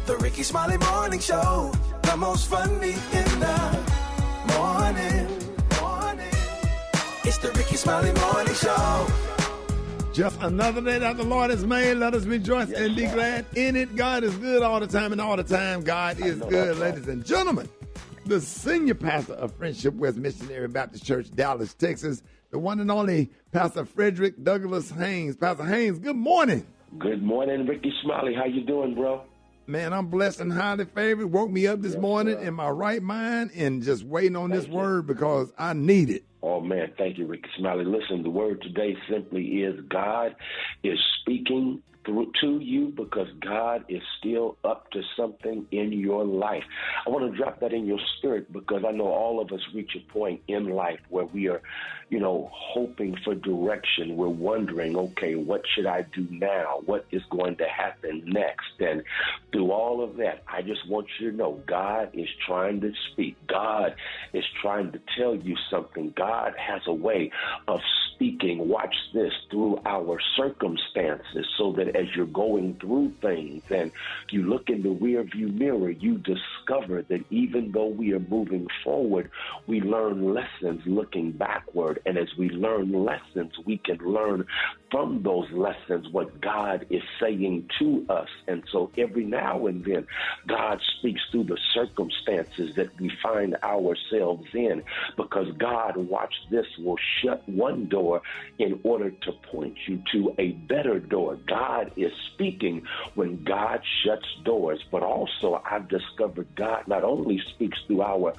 The Rickey Smiley Morning Show, the most funny in the morning. It's the Rickey Smiley Morning Show. Just another day that the Lord has made. Let us rejoice and be glad in it. God is good all the time, and all the time God is good, ladies and gentlemen. The senior pastor of Friendship West Missionary Baptist Church, Dallas, Texas, the one and only Pastor Frederick Douglass Haynes. Pastor Haynes, good morning. Good morning, Rickey Smiley. How you doing, bro? Man, I'm blessed and highly favored. Woke me up this morning in my right mind and just waiting on this word because I need it. Oh, man, thank you, Rickey Smiley. Listen, the word today simply is God is speaking through to you because God is still up to something in your life. I want to drop that in your spirit because I know all of us reach a point in life where we are, hoping for direction. We're wondering, okay, what should I do now? What is going to happen next? And through all of that, I just want you to know God is trying to speak. God is trying to tell you something. God has a way of speaking, watch this, through our circumstances so that as you're going through things and you look in the rearview mirror, you discover that even though we are moving forward, we learn lessons looking backward. And as we learn lessons, we can learn from those lessons what God is saying to us. And so every now and then, God speaks through the circumstances that we find ourselves in because God, watch this, will shut one door in order to point you to a better door. God is speaking when God shuts doors, but also I've discovered God not only speaks through our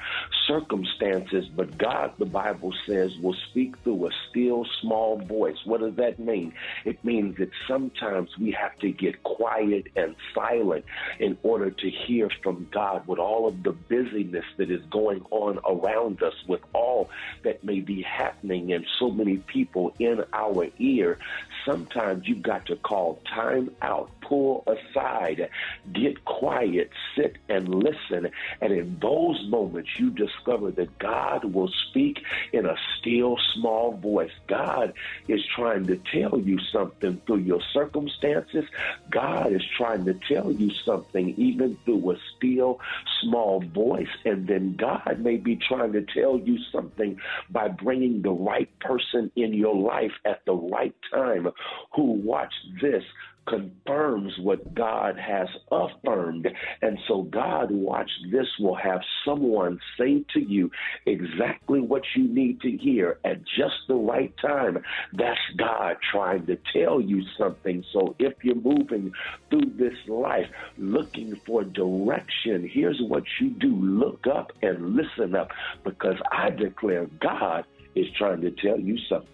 circumstances, but God, the Bible says, will speak through a still small voice. What does that mean? It means that sometimes we have to get quiet and silent in order to hear from God with all of the busyness that is going on around us, with all that may be happening and so many people in our ear. Sometimes you've got to call time out, pull aside, get quiet, sit and listen. And in those moments, you discover that God will speak in a still small voice. God is trying to tell you something through your circumstances. God is trying to tell you something even through a still small voice. And then God may be trying to tell you something by bringing the right person in your life at the right time who, watch this, confirms what God has affirmed. And so God, watch this, will have someone say to you exactly what you need to hear at just the right time. That's God trying to tell you something. So if you're moving through this life looking for direction, here's what you do. Look up and listen up, because I declare God is trying to tell you something.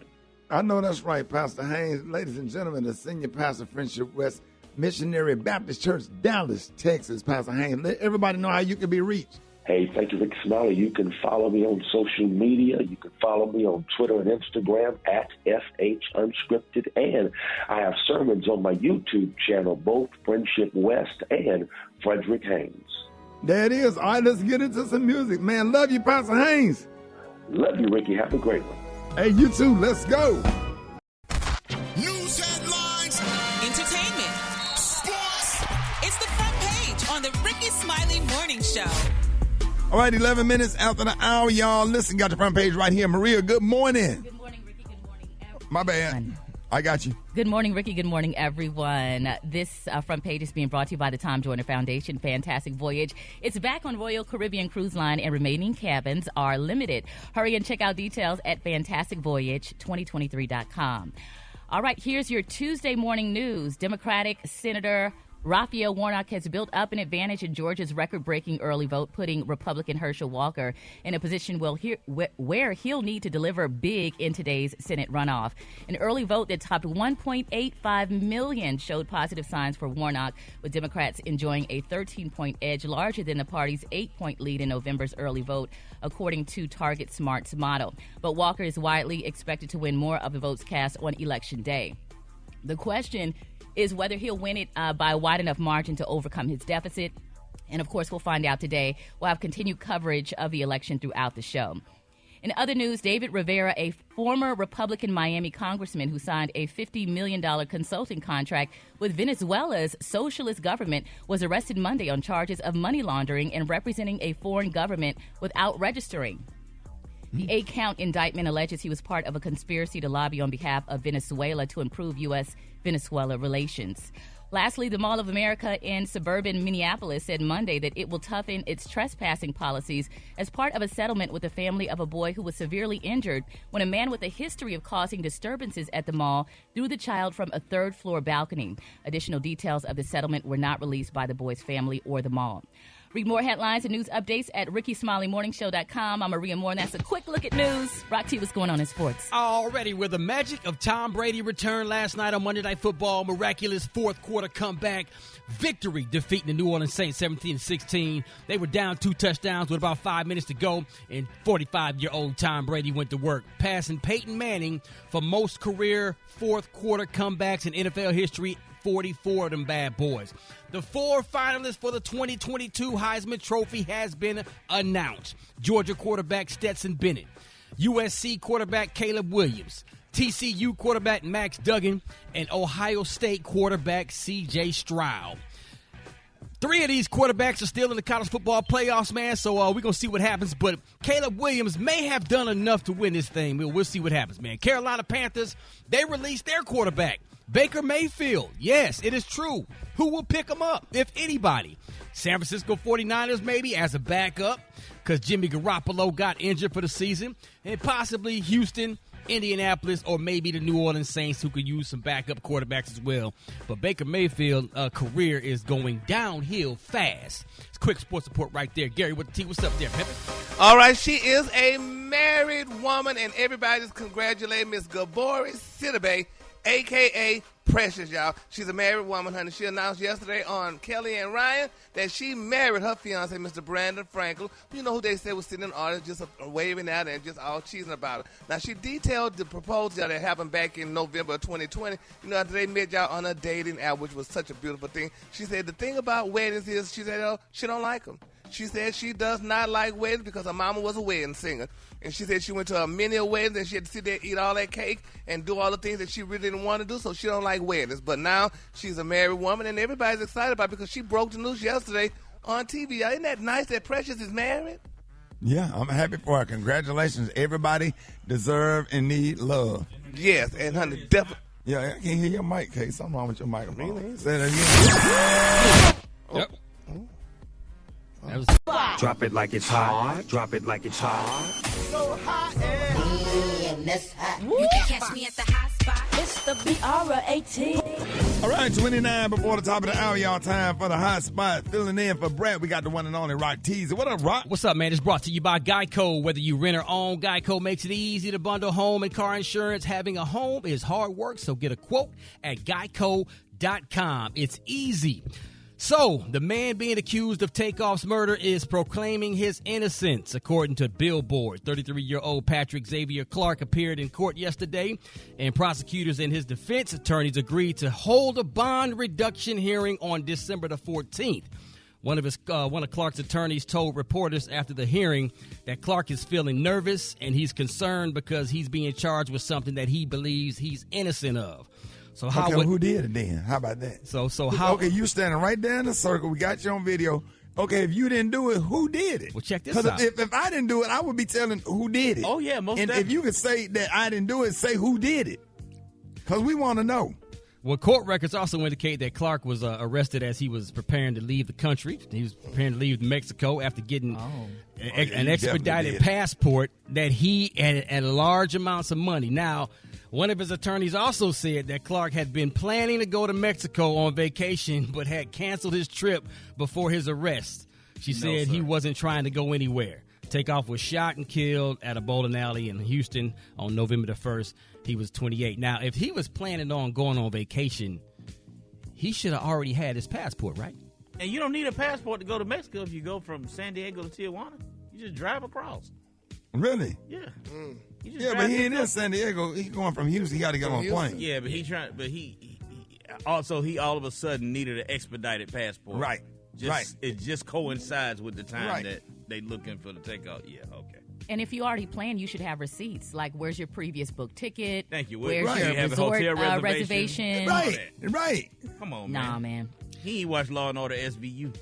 I know that's right, Pastor Haynes. Ladies and gentlemen, the senior pastor of Friendship West Missionary Baptist Church, Dallas, Texas. Pastor Haynes, let everybody know how you can be reached. Hey, thank you, Rickey Smiley. You can follow me on social media. You can follow me on Twitter and Instagram at FHUnscripted. And I have sermons on my YouTube channel, both Friendship West and Frederick Haynes. There it is. All right, let's get into some music. Man, love you, Pastor Haynes. Love you, Ricky. Have a great one. Hey, you too. Let's go. News headlines, entertainment, sports. It's the front page on the Rickey Smiley Morning Show. All right, 11 minutes after the hour, y'all. Listen, got the front page right here. Maria, good morning. Good morning, Ricky. Good morning, everyone. My bad. I got you. Good morning, Ricky. Good morning, everyone. This front page is being brought to you by the Tom Joyner Foundation. Fantastic Voyage. It's back on Royal Caribbean Cruise Line, and remaining cabins are limited. Hurry and check out details at fantasticvoyage2023.com. All right, here's your Tuesday morning news. Democratic Senator Raphael Warnock has built up an advantage in Georgia's record-breaking early vote, putting Republican Herschel Walker in a position where he'll need to deliver big in today's Senate runoff. An early vote that topped 1.85 million showed positive signs for Warnock, with Democrats enjoying a 13-point edge, larger than the party's 8-point lead in November's early vote, according to Target Smart's model. But Walker is widely expected to win more of the votes cast on Election Day. The question is whether he'll win it by a wide enough margin to overcome his deficit. And, of course, we'll find out today. We'll have continued coverage of the election throughout the show. In other news, David Rivera, a former Republican Miami congressman who signed a $50 million consulting contract with Venezuela's socialist government, was arrested Monday on charges of money laundering and representing a foreign government without registering. The 8-count indictment alleges he was part of a conspiracy to lobby on behalf of Venezuela to improve U.S.-Venezuela relations. Lastly, the Mall of America in suburban Minneapolis said Monday that it will toughen its trespassing policies as part of a settlement with the family of a boy who was severely injured when a man with a history of causing disturbances at the mall threw the child from a third-floor balcony. Additional details of the settlement were not released by the boy's family or the mall. Read more headlines and news updates at RickySmileyMorningShow.com. I'm Maria Moore, and that's a quick look at news. Rock T, what's going on in sports? Already, where the magic of Tom Brady returned last night on Monday Night Football, miraculous fourth-quarter comeback victory, defeating the New Orleans Saints 17-16. They were down 2 touchdowns with about 5 minutes to go, and 45-year-old Tom Brady went to work, passing Peyton Manning for most career fourth-quarter comebacks in NFL history. 44 of them bad boys. The 4 finalists for the 2022 Heisman Trophy has been announced. Georgia quarterback Stetson Bennett, USC quarterback Caleb Williams, TCU quarterback Max Duggan, and Ohio State quarterback C.J. Stroud. 3 of these quarterbacks are still in the college football playoffs, man, so we're going to see what happens. But Caleb Williams may have done enough to win this thing. We'll see what happens, man. Carolina Panthers, they released their quarterback, Baker Mayfield. Yes, it is true. Who will pick him up, if anybody? San Francisco 49ers maybe as a backup because Jimmy Garoppolo got injured for the season. And possibly Houston, Indianapolis, or maybe the New Orleans Saints, who could use some backup quarterbacks as well. But Baker Mayfield's career is going downhill fast. It's quick sports report right there. Gary, what's up there, Pimpin'? All right, she is a married woman, and everybody just congratulate Miss Gabori Sidibe, a.k.a. Precious, y'all. She's a married woman, honey. She announced yesterday on Kelly and Ryan that she married her fiancé, Mr. Brandon Frankel. You know who they said was sitting in the audience just waving at her and just all cheesing about it. Now, she detailed the proposal that happened back in November of 2020. You know, after they met y'all on a dating app, which was such a beautiful thing. She said the thing about weddings is, she said, oh, she don't like them. She said she does not like weddings because her mama was a wedding singer. And she said she went to many weddings and she had to sit there and eat all that cake and do all the things that she really didn't want to do, so she don't like weddings. But now she's a married woman and everybody's excited about it because she broke the news yesterday on TV. Isn't that nice that Precious is married? Yeah, I'm happy for her. Congratulations. Everybody deserve and need love. Yes, and honey, definitely. Yeah, I can't hear your mic, Kay. Something wrong with your microphone. Really? Say that again. Yep. Drop it like it's hot. Drop it like it's hot. So hot and that's hot. You can catch me at the hot spot. It's the BR18. All right, 29 before the top of the hour, y'all. Time for the hot spot. Filling in for Brett, we got the one and only Rock Teaser. What up, Rock? What's up, man? It's brought to you by Geico. Whether you rent or own, Geico makes it easy to bundle home and car insurance. Having a home is hard work, so get a quote at geico.com. It's easy. So, the man being accused of Takeoff's murder is proclaiming his innocence. According to Billboard, 33-year-old Patrick Xavier Clark appeared in court yesterday, and prosecutors and his defense attorneys agreed to hold a bond reduction hearing on December the 14th. One of Clark's attorneys told reporters after the hearing that Clark is feeling nervous and he's concerned because he's being charged with something that he believes he's innocent of. So who did it then? How about that? Okay, you standing right there in the circle. We got you on video. Okay, if you didn't do it, who did it? Well, check this out. If I didn't do it, I would be telling who did it. Oh, yeah, most And definitely. if you could say that I didn't do it, say who did it. Because we want to know. Well, court records also indicate that Clark was arrested as he was preparing to leave the country. He was preparing to leave Mexico after getting an expedited passport that he had large amounts of money. Now, one of his attorneys also said that Clark had been planning to go to Mexico on vacation but had canceled his trip before his arrest. She said he wasn't trying to go anywhere. Takeoff was shot and killed at a bowling alley in Houston on November the 1st. He was 28. Now, if he was planning on going on vacation, he should have already had his passport, right? And you don't need a passport to go to Mexico if you go from San Diego to Tijuana. You just drive across. Really? Yeah. Yeah, but he ain't in San Diego. He's going from Houston. He got to get on a plane. Yeah, but he all of a sudden needed an expedited passport. Right. It just coincides with the time that they looking for the takeoff. Yeah, okay. And if you already plan, you should have receipts. Like, where's your previous book ticket? Thank you. Where's Right. your Have a resort hotel reservation? Right. Come on, man. Nah, man. He ain't watched Law and Order SVU.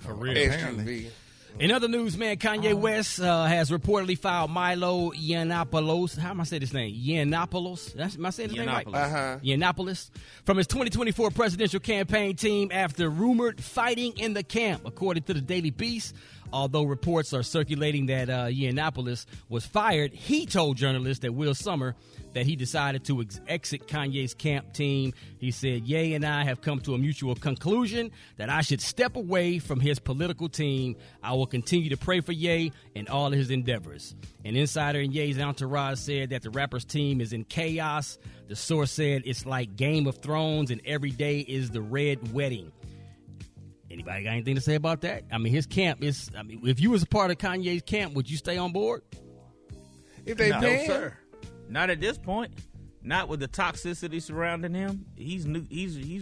For real. SUV. In other news, man, Kanye West has reportedly filed Milo Yiannopoulos. How am I saying his name? Yiannopoulos? Am I saying his name right? Yiannopoulos. From his 2024 presidential campaign team after rumored fighting in the camp, according to the Daily Beast. Although reports are circulating that Yiannopoulos was fired, he told journalists at Will Summer that he decided to exit Kanye's camp team. He said, Ye and I have come to a mutual conclusion that I should step away from his political team. I will continue to pray for Ye and all of his endeavors. An insider in Ye's entourage said that the rapper's team is in chaos. The source said it's like Game of Thrones and every day is the Red Wedding. Anybody got anything to say about that? I mean, his camp is, if you was a part of Kanye's camp, would you stay on board? If they No, pay him? sir. Not at this point. Not with the toxicity surrounding him. He's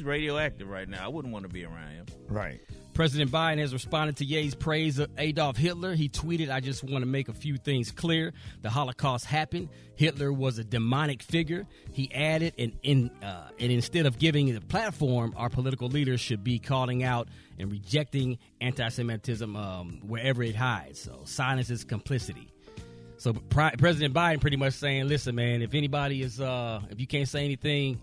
radioactive right now. I wouldn't want to be around him. Right. President Biden has responded to Ye's praise of Adolf Hitler. He tweeted, I just want to make a few things clear. The Holocaust happened. Hitler was a demonic figure. He added, and instead of giving it a platform, our political leaders should be calling out and rejecting anti-Semitism wherever it hides. So silence is complicity. So President Biden pretty much saying, listen, man, if anybody is, if you can't say anything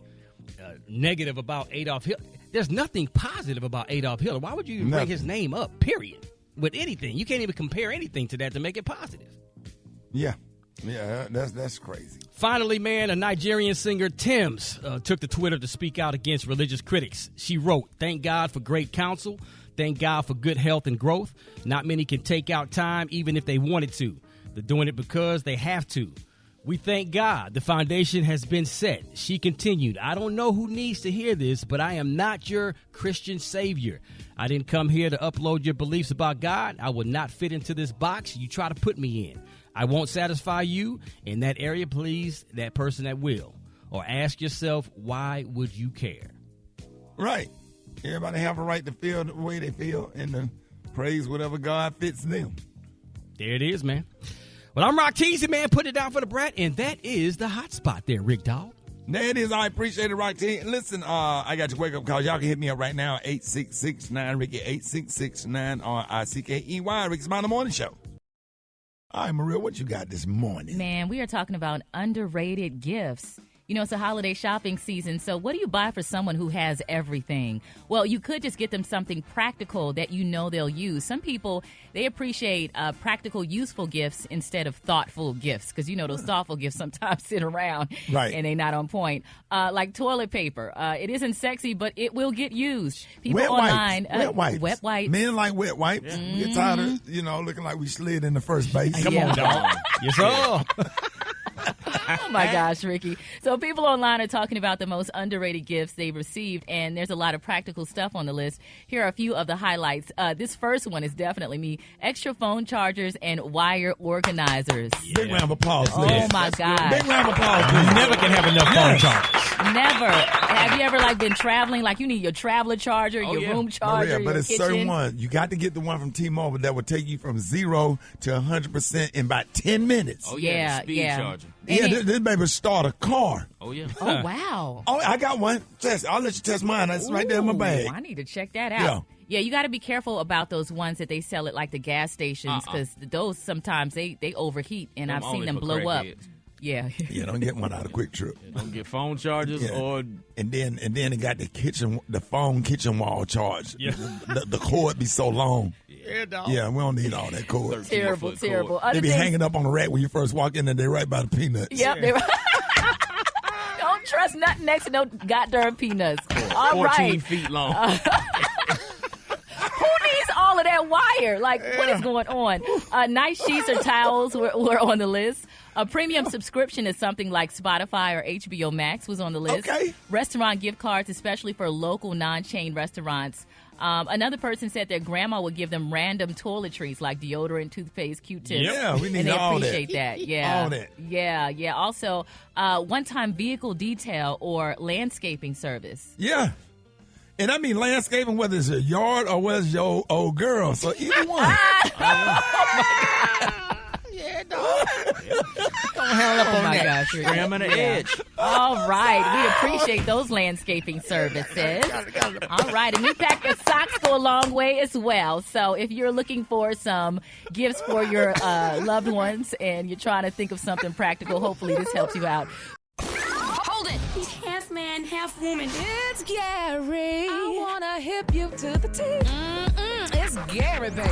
negative about Adolf Hitler, there's nothing positive about Adolf Hitler. Why would you even bring his name up, period, with anything? You can't even compare anything to that to make it positive. Yeah. Yeah, that's crazy. Finally, man, a Nigerian singer, Tems, took to Twitter to speak out against religious critics. She wrote, thank God for great counsel. Thank God for good health and growth. Not many can take out time even if they wanted to. They're doing it because they have to. We thank God the foundation has been set. She continued, I don't know who needs to hear this, but I am not your Christian savior. I didn't come here to upload your beliefs about God. I will not fit into this box you try to put me in. I won't satisfy you in that area. Please, that person that will. Or ask yourself, why would you care? Right. Everybody have a right to feel the way they feel and to praise whatever God fits them. There it is, man. Well, I'm Rock Teasy, man, putting it down for the brat, and that is the hot spot there, Rick Dog. There it is. I appreciate it, Rock T. Listen, I got your wake-up calls. Y'all can hit me up right now, 866-9-RICKY, 866-9-RICKY, Rickey Smiley Morning Show. All right, Maria, what you got this morning? Man, we are talking about underrated gifts. You know, it's a holiday shopping season, so what do you buy for someone who has everything? Well, you could just get them something practical that you know they'll use. Some people, they appreciate practical, useful gifts instead of thoughtful gifts, because, you know, those thoughtful gifts sometimes sit around and they're not on point. Like toilet paper. It isn't sexy, but it will get used. People wet online. wipes. Wet wipes. Men like wet wipes. Yeah. We get tired of, looking like we slid in the first base. Come on, dog. Yes, sir. Oh, my gosh, Ricky. So people online are talking about the most underrated gifts they've received, and there's a lot of practical stuff on the list. Here are a few of the highlights. This first one is definitely me. Extra phone chargers and wire organizers. Yeah. Big round of applause, please. Oh, my gosh. Big round of applause, please. You never can have enough phone chargers. Never. Have you ever, been traveling? You need your traveler charger, your room charger, Maria, but your it's kitchen. certain ones. You got to get the one from T-Mobile that will take you from 0 to 100% in about 10 minutes. Oh, yeah. The speed charger. Yeah, this baby start a car. Oh, yeah. Oh, wow. Oh, I got one. Test. I'll let you test mine. That's right there in my bag. I need to check that out. Yeah, you got to be careful about those ones that they sell at the gas stations, because those sometimes they overheat, and I've seen them blow up. Yeah. Yeah, don't get one out of Quick Trip. Don't get phone chargers or and then it got the phone kitchen wall charge. Yeah. The cord be so long. Yeah, dog. Yeah, we don't need all that cord. Terrible. They be hanging up on the rack when you first walk in, and they right by the peanuts. Yep. Yeah. Don't trust nothing next to no goddamn peanuts. All 14 feet long. Who needs all of that wire? What is going on? Nice sheets or towels were on the list. A premium subscription is something like Spotify or HBO Max was on the list. Okay. Restaurant gift cards, especially for local non-chain restaurants. Another person said their grandma would give them random toiletries like deodorant, toothpaste, Q-tips. Yeah, we need and they all appreciate that. Yeah. All that. Yeah. Also, one-time vehicle detail or landscaping service. Yeah. And I mean landscaping, whether it's a yard or whether it's your old girl. So either one. right, dog. Oh my gosh, Ricky. Trim and an edge. All right, we appreciate those landscaping services. All right, and new pack of socks go a long way as well. So if you're looking for some gifts for your loved ones and you're trying to think of something practical, hopefully this helps you out. Hold it. He's half man, half woman. It's Gary. I wanna hip you to the T. It's Gary, baby.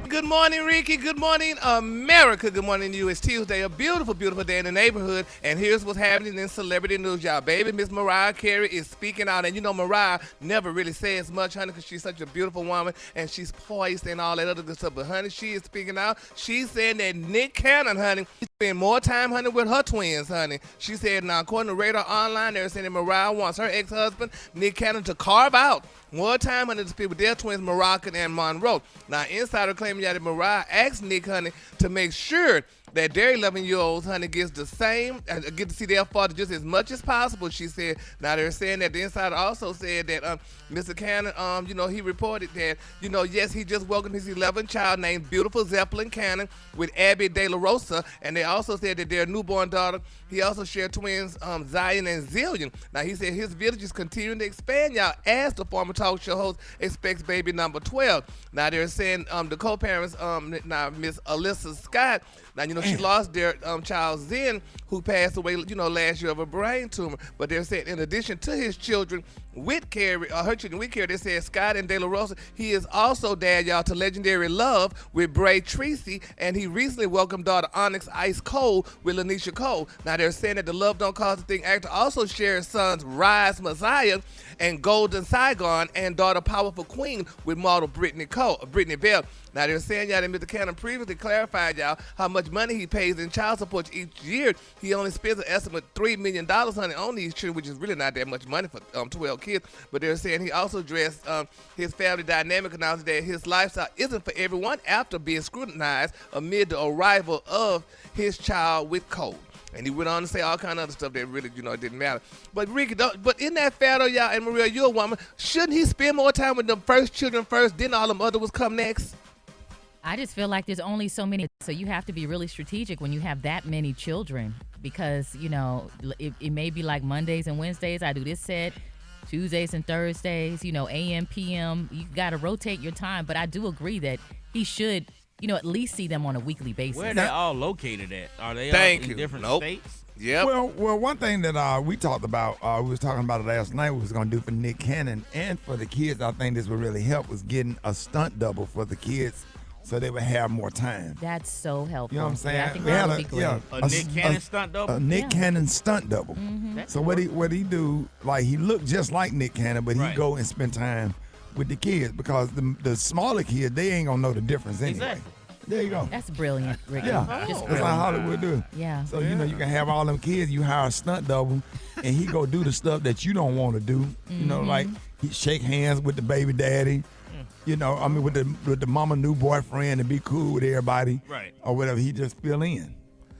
Good morning, Ricky. Good morning, America. Good morning to you. It's Tuesday, a beautiful, beautiful day in the neighborhood. And here's what's happening in celebrity news, y'all. Baby, Miss Mariah Carey is speaking out. And you know, Mariah never really says much, honey, because she's such a beautiful woman and she's poised and all that other good stuff. But, honey, she is speaking out. She's saying that Nick Cannon, honey, spend more time, honey, with her twins, honey. She said, now, according to Radar Online, they're saying that Mariah wants her ex-husband, Nick Cannon, to carve out more time, honey, to spend with their twins, Moroccan and Monroe. Now, insider claiming that Mariah asked Nick, honey, to make sure that their 11-year-olds, honey, gets the same, get to see their father just as much as possible, she said. Now, they're saying that the insider also said that Mr. Cannon, you know, he reported that, you know, yes, he just welcomed his 11th child named Beautiful Zeppelin Cannon with Abby De La Rosa, and they also said that their newborn daughter, he also shared twins, Zion and Zillion. Now, he said his village is continuing to expand, y'all, as the former talk show host expects baby number 12. Now, they're saying the co-parents, now, Miss Alyssa Scott, now, you know, she lost their child Zen, who passed away, you know, last year of a brain tumor. But they're saying in addition to his children with Carrie, her children with Carrie, they said Scott and De La Rosa, he is also dad, y'all, to Legendary Love with Bray Tracy, and he recently welcomed daughter Onyx Ice Cole with Lanisha Cole. Now, they're saying that the Love Don't Cause a Thing actor also shares sons Rise Messiah and Golden Saigon and daughter Powerful Queen with model Brittany Bell. Now, they're saying, y'all, that Mr. Cannon previously clarified, y'all, how much money he pays in child support each year. He only spends an estimate $3 million, honey, on these children, which is really not that much money for 12 kids. But they're saying he also addressed his family dynamic, announcing that his lifestyle isn't for everyone after being scrutinized amid the arrival of his child with COVID. And he went on to say all kind of other stuff that really, you know, it didn't matter. But Ricky, but in that fair though, y'all, and Maria, you're a woman, shouldn't he spend more time with the first children first, then all them other ones come next? I just feel like there's only so many, so you have to be really strategic when you have that many children because, you know, it may be like Mondays and Wednesdays, I do this set, Tuesdays and Thursdays, you know, AM, PM, you got to rotate your time. But I do agree that he should, you know, at least see them on a weekly basis. Where are they all located at? Are they all in different states? Yeah. Well, one thing that we talked about, we was talking about it last night, we was going to do for Nick Cannon and for the kids, I think this would really help, was getting a stunt double for the kids so they would have more time. That's so helpful. You know what I'm saying? Yeah, I think that would be great. A Nick Cannon stunt double? A Nick Cannon stunt double. Mm-hmm. So what he do, like he looked just like Nick Cannon, but he go and spend time with the kids because the smaller kids, they ain't going to know the difference anyway. Exactly. There you go. That's brilliant, Ricky. Yeah, Just that's how Hollywood do. Yeah. So, you know, you can have all them kids, you hire a stunt double, and he go do the stuff that you don't want to do. Mm-hmm. You know, like he shake hands with the baby daddy. You know, I mean, with the mama new boyfriend and be cool with everybody. Right. Or whatever. He just fill in.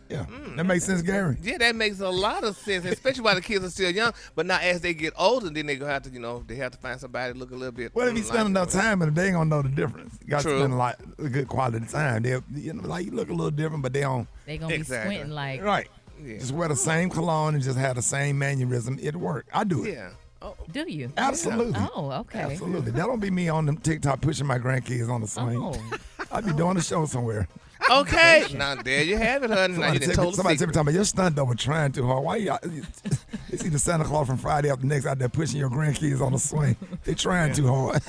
Yeah. That makes sense, Gary. Yeah, that makes a lot of sense, especially while the kids are still young. But now as they get older, then they're going to have to, you know, they have to find somebody to look a little bit. Well, if you spend enough time in it, they ain't going to know the difference. You got to True. spend a good quality time. They'll, you know, like you look a little different, but they don't. They going to be squinting like. Right. Yeah. Just wear the same cologne and just have the same mannerism. It'll work. I do it. Yeah. Oh. Do you? Absolutely. Oh, okay. Absolutely. That don't be me on them TikTok pushing my grandkids on the swing. Oh. I be doing a show somewhere. Okay. Now, there you have it, honey. Now, you done told somebody tell me, your stunt double trying too hard. Why you see the Santa Claus from Friday after next out there pushing your grandkids on the swing. They trying too hard.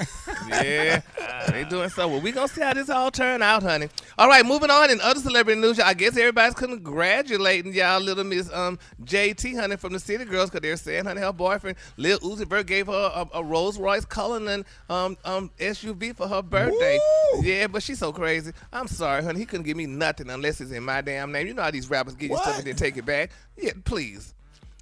Yeah, they doing so. Well, we going to see how this all turn out, honey. All right, moving on in other celebrity news. I guess everybody's congratulating y'all little Miss JT, honey, from the City Girls, because they're saying, honey, her boyfriend, Lil Uzi Vert, gave her a Rolls Royce Cullinan SUV for her birthday. Woo! Yeah, but she's so crazy. I'm sorry, honey. He couldn't give me nothing unless it's in my damn name. You know how these rappers give you stuff and then take it back? Yeah, please.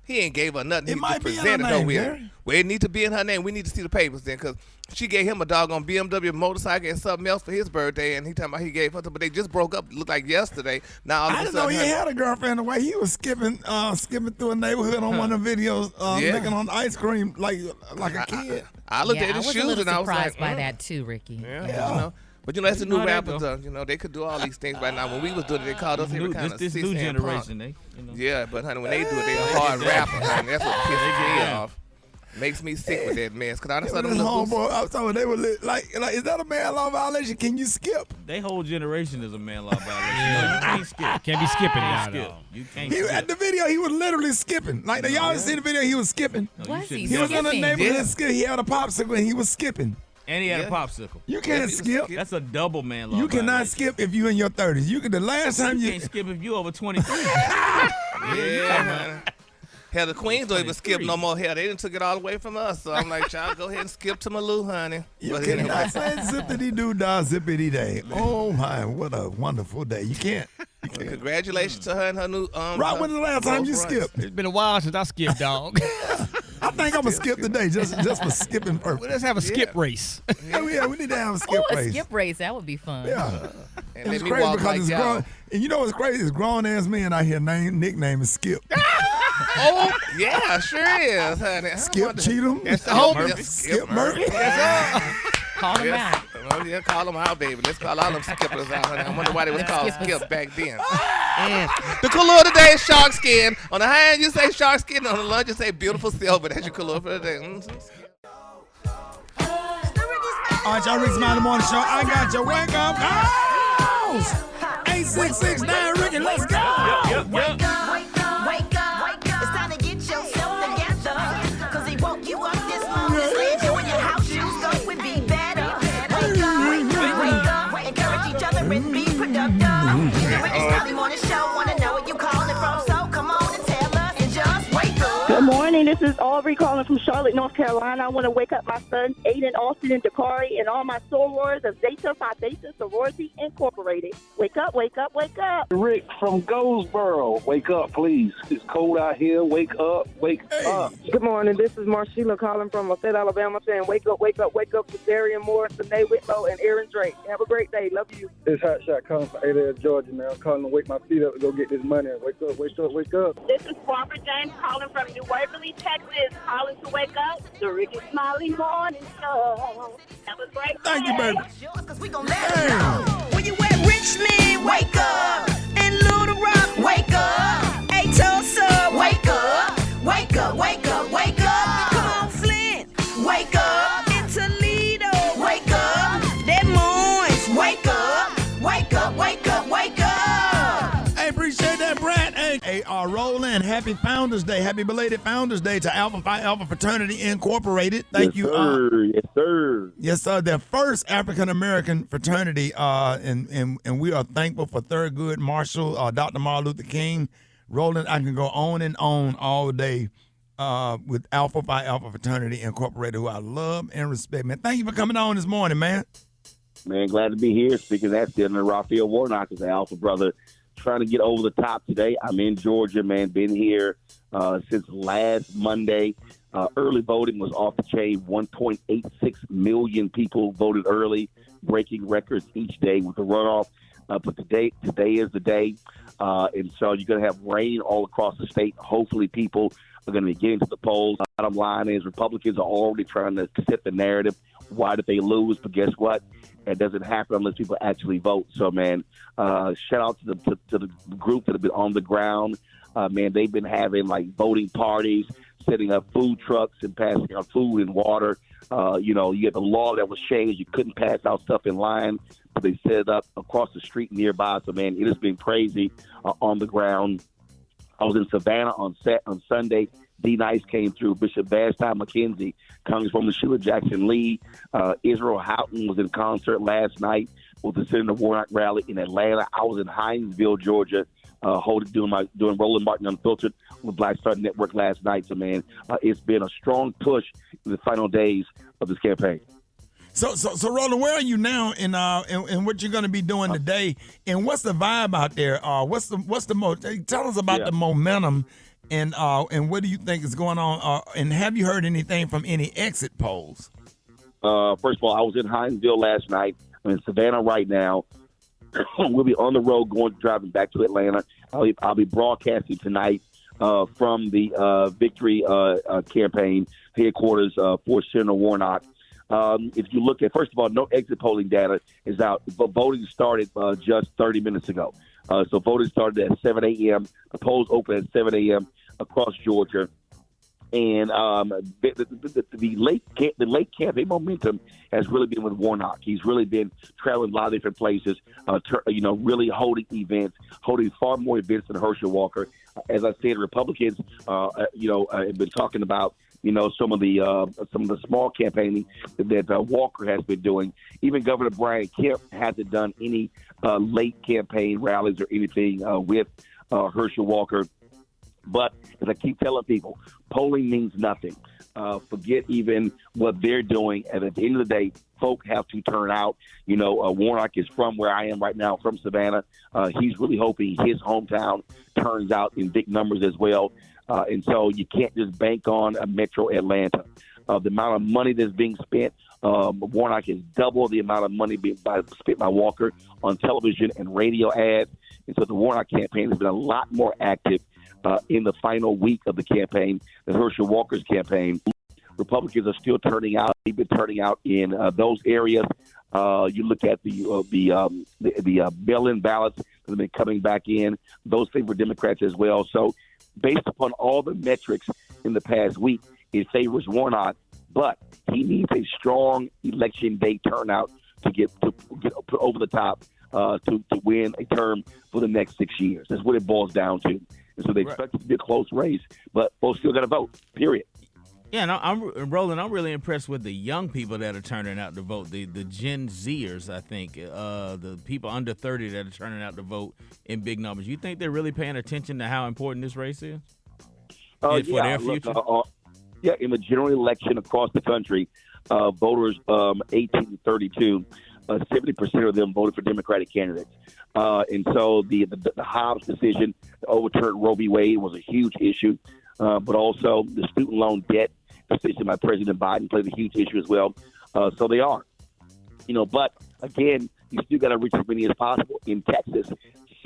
He ain't gave her nothing. It He might just be in her presented her name, with. Gary. Well, it need to be in her name. We need to see the papers then, because she gave him a doggone BMW motorcycle and something else for his birthday, and he talking about he gave her, but they just broke up. Looked like yesterday. Now all of I a didn't know sudden, he honey, had a girlfriend. The way he was skipping through a neighborhood on one of the videos, licking on ice cream like a kid. I looked Yeah, at I his was a shoes little and I was surprised like, by that too, Ricky. yeah. Yeah. You know. But, that's the new No, they rappers. go. They could do all these things right now. When we was doing it, they called us every kind of this new generation. Yeah, but, honey, when they do it, they a hard rapper, honey. That's what pisses me off. Makes me sick with that mess. Because I saw them homeboy, I was talking, they were like, is that a man law violation? Can you skip? They whole generation is a man law violation. No, you can't skip. Can't be skipping now, skip. though. You can't skip. At the video, he was literally skipping. Like, y'all see the video, he was skipping. He was in the neighborhood skip. He had a popsicle and he was skipping. And he had a popsicle. You can't skip. That's a double man law. You cannot skip if you in your 30s. The last time you can't skip if you over 23. Man. Hell, the Queens don't even skip no more. Hell, they done took it all away from us. So I'm like, child, go ahead and skip to Malou, honey. You cannot say zippity-doo-dah, zippity-day. Oh, my, what a wonderful day. You can't. Congratulations to her and her new... Right, when the last time you skipped? It's been a while since I skipped, dog. I think I'm going to skip today just for skipping purpose. Well, let's have a skip race. Yeah, we need to have a skip race. A skip race. That would be fun. Yeah. And it's crazy because it's grown. And you know what's crazy? It's grown-ass men out here nickname is Skip. Oh, yeah, sure is, honey. Skip Cheatham. Skip Murphy. Call them out. Yeah, call them out, baby. Let's call all them skippers out, honey. I wonder why they was called Skip back then. The color today is shark skin. On the high end, you say shark skin. On the lunch, you say beautiful silver. That's your color for the day. All right, y'all, Rickey Smiley Morning Show. I got your wake up calls. 8669 Rickey, let's go. Yep. Wake up, wake up, wake up. It's time to get yourself together. Cause he woke you up this morning. Slid you in your house shoes, go would be better. Wake up. Encourage each other and be productive. Rickey Smiley Morning Show, wanna know where you calling from. So come on and tell us and just wake up. Good morning, this is Aubrey calling from Charlotte, North Carolina. I want to wake up my son, Aiden, Austin, and Dakari, and all my sorors of Zeta Phi Theta Sorority Incorporated. Wake up, wake up, wake up. Rick from Goldsboro, wake up, please. It's cold out here. Wake up, wake up. Good morning, this is Marshilla calling from Lafayette, Alabama, saying wake up, wake up, wake up to Darian Moore, Sine Whitlow, and Aaron Drake. Have a great day. Love you. This hot shot calling from Ada, Georgia, man. I'm calling to wake my feet up to go get this money. Wake up, wake up, wake up. This is Barbara James calling from New Waverly, Texas, calling to wake up the Rickey Smiley Morning Show. Have a great day. Thank you, baby. When you at Richmond, wake up. In Little Rock, wake up. Hey, Tulsa, wake up. Wake up, wake up, wake up. Come on, Flint, wake up. In Toledo, wake up. Des Moines, wake up. Wake up, wake up, wake up. Hey, appreciate that, Brad. Hey, Roland, happy Founders Day. Happy belated Founders Day to Alpha Phi Alpha Fraternity Incorporated. Thank you. Sir. Yes, sir. Yes, sir. Their first African-American fraternity, and we are thankful for Thurgood Marshall, Dr. Martin Luther King. Roland, I can go on and on all day with Alpha Phi Alpha Fraternity Incorporated, who I love and respect, man. Thank you for coming on this morning, man. Man, glad to be here. Speaking of that, still in Raphael Warnock is the Alpha brother. Trying to get over the top today. I'm in Georgia, man. Been here since last Monday. Early voting was off the chain. 1.86 million people voted early, breaking records each day with the runoff. But today is the day. And so you're going to have rain all across the state. Hopefully people are going to be getting to the polls. Bottom line is Republicans are already trying to set the narrative. Why did they lose? But guess what? It doesn't happen unless people actually vote. So, man, shout out to the group that have been on the ground. Man, they've been having, like, voting parties, setting up food trucks and passing out food and water. You had the law that was changed. You couldn't pass out stuff in line, but they set it up across the street nearby. So, man, it has been crazy on the ground. I was in Savannah on Sunday. D. Nice came through. Bishop Vashti McKenzie, Congresswoman Sheila Jackson Lee. Israel Houghton was in concert last night with the Senator Warnock rally in Atlanta. I was in Hinesville, Georgia, doing Roland Martin Unfiltered with Black Star Network last night. So, man, it's been a strong push in the final days of this campaign. So Roland, where are you now, and what you're going to be doing today, and what's the vibe out there? Tell us about the momentum, and what do you think is going on? And have you heard anything from any exit polls? First of all, I was in Hinesville last night. I'm in Savannah right now. We'll be on the road driving back to Atlanta. I'll be broadcasting tonight from the Victory campaign headquarters for Senator Warnock. If you look at, first of all, no exit polling data is out. But voting started just 30 minutes ago. So voting started at 7 a.m. The polls open at 7 a.m. across Georgia. And the late campaign momentum has really been with Warnock. He's really been traveling a lot of different places, really holding events, holding far more events than Herschel Walker. As I said, Republicans, have been talking about, some of the small campaigning that Walker has been doing. Even Governor Brian Kemp hasn't done any late campaign rallies or anything with Herschel Walker. But as I keep telling people, polling means nothing. Forget even what they're doing. And at the end of the day, folk have to turn out. Warnock is from where I am right now, from Savannah. He's really hoping his hometown turns out in big numbers as well. And so you can't just bank on Metro Atlanta. The amount of money that's being spent, Warnock is double the amount of money being spent by Walker on television and radio ads. And so the Warnock campaign has been a lot more active in the final week of the campaign than Herschel Walker's campaign. Republicans are still turning out. They've been turning out in those areas. You look at the mail-in ballots that have been coming back in. Those favor Democrats as well. So based upon all the metrics in the past week, it favors Warnock, but he needs a strong election day turnout to get put over the top to win a term for the next 6 years. That's what it boils down to. And so they expect it to be a close race, but folks still got to vote, period. Yeah, no, I'm really impressed with the young people that are turning out to vote, the Gen Zers, I think, the people under 30 that are turning out to vote in big numbers. You think they're really paying attention to how important this race is for their future? In the general election across the country, voters 18 to 32, 70% of them voted for Democratic candidates. And so the Hobbs decision to overturn Roe v. Wade was a huge issue, but also the student loan debt decision by President Biden played a huge issue as well. So they are. But again, you still got to reach as many as possible. In Texas,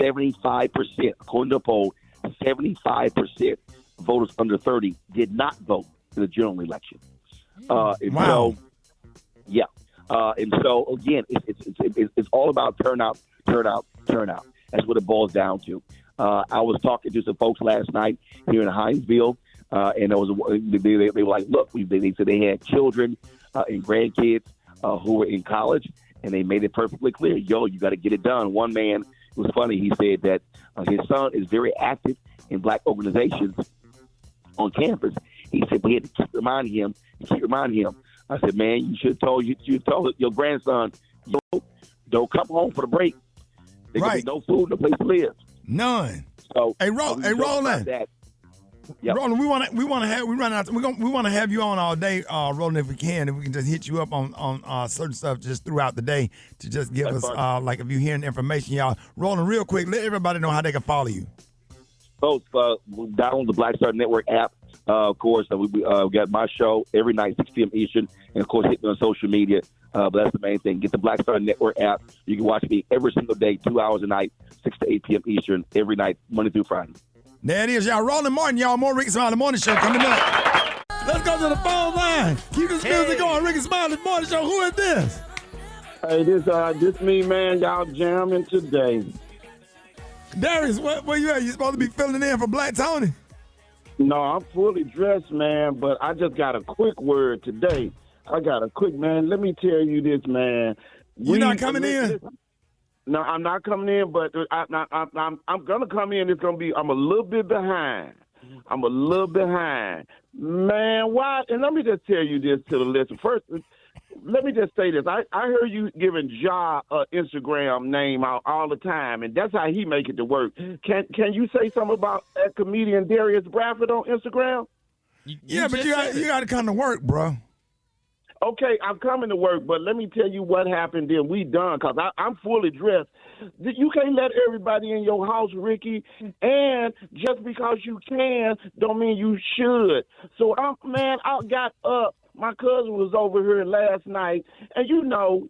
75%, according to a poll, 75% voters under 30 did not vote in the general election. And wow. And so again, it's all about turnout. That's what it boils down to. I was talking to some folks last night here in Hinesville, and they were like, look, they said they had children and grandkids who were in college, and they made it perfectly clear, you got to get it done. One man, it was funny, he said that his son is very active in black organizations on campus. He said we had to keep reminding him. I said, man, you should have told your grandson, don't come home for the break. There's gonna be no food, no place to live. None. So, Roland. Yep. Roland, we want to have you on all day, Roland, if we can just hit you up on certain stuff just throughout the day to just give us like if you're hearing information, y'all. Roland, real quick, let everybody know how they can follow you. Folks, download the Black Star Network app. Of course, we got my show every night, 6 p.m. Eastern, and of course, hit me on social media. But that's the main thing. Get the Black Star Network app. You can watch me every single day, 2 hours a night, 6 to 8 p.m. Eastern, every night, Monday through Friday. There it is, y'all. Roland Martin, y'all. More Rickey Smiley Morning Show coming up. Let's go to the phone line. Keep this music going. Rickey Smiley Morning Show. Who is this? Hey, this me, man. Y'all jamming today. Darius, where you at? You supposed to be filling in for Black Tony? No, I'm fully dressed, man, but I just got a quick word today. Man. Let me tell you this, man. You not coming in? No, I'm not coming in, but I'm going to come in. I'm a little bit behind. Man, why? And let me just tell you this to the listener. First, let me just say this. I heard you giving Ja Instagram name out all the time, and that's how he make it to work. Can you say something about that comedian Darius Bradford on Instagram? But you got to come to work, bro. Okay, I'm coming to work, but let me tell you what happened then. We done, because I'm fully dressed. You can't let everybody in your house, Ricky, and just because you can don't mean you should. So, I got up. My cousin was over here last night, and you know,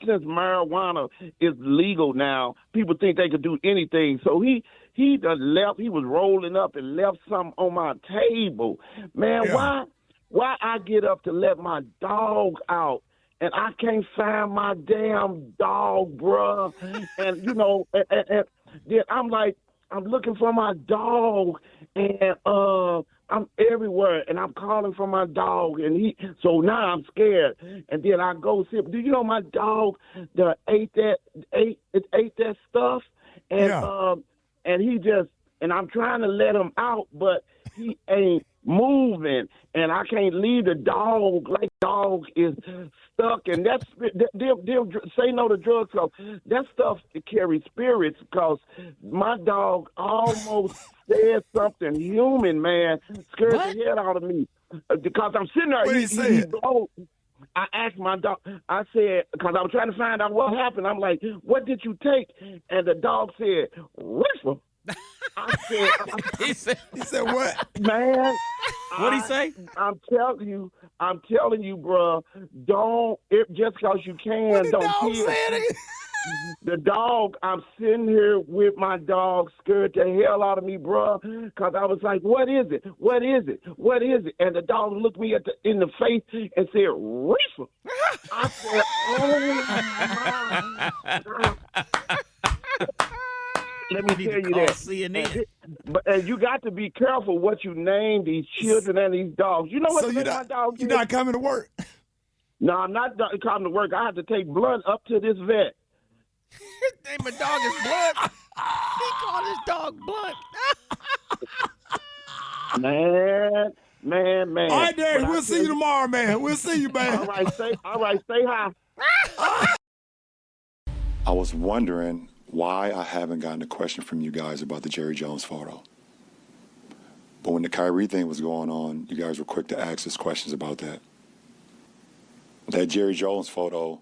since marijuana is legal now, people think they could do anything. So he done left. He was rolling up and left something on my table. Man, why? why I get up to let my dog out, and I can't find my damn dog, bruh. And, you know, and then I'm like, I'm looking for my dog, and I'm everywhere, and I'm calling for my dog, and so now I'm scared. And then I go see. Do you know my dog that ate that stuff, and and he just, and I'm trying to let him out, but he ain't moving, and I can't leave the dog. Like dog is stuck, and they'll say no to drugs. So that stuff carries spirits. Because my dog almost said something human, man, scared the hell out of me. Because I'm sitting there, what did he say? I asked my dog. I said, because I was trying to find out what happened. I'm like, what did you take? And the dog said, Whistle. I said, he said what? Man, what'd he say? I'm telling you, bro. Just because you can, don't kill. The dog, I'm sitting here with my dog, scared the hell out of me, bro. Because I was like, what is it? What is it? What is it? And the dog looked me in the face and said, Reefer. I said, oh, my. Let me tell you that. CNN. And you got to be careful what you name these children and these dogs. You know what my dog is? You're not coming to work? No, I'm not coming to work. I have to take Blunt up to this vet. His name of dog is Blunt. He called his dog Blunt. Man. All right, Derek, we'll see you tomorrow, man. We'll see you, man. All right, stay high. I was wondering why I haven't gotten a question from you guys about the Jerry Jones photo. But when the Kyrie thing was going on, you guys were quick to ask us questions about that. That Jerry Jones photo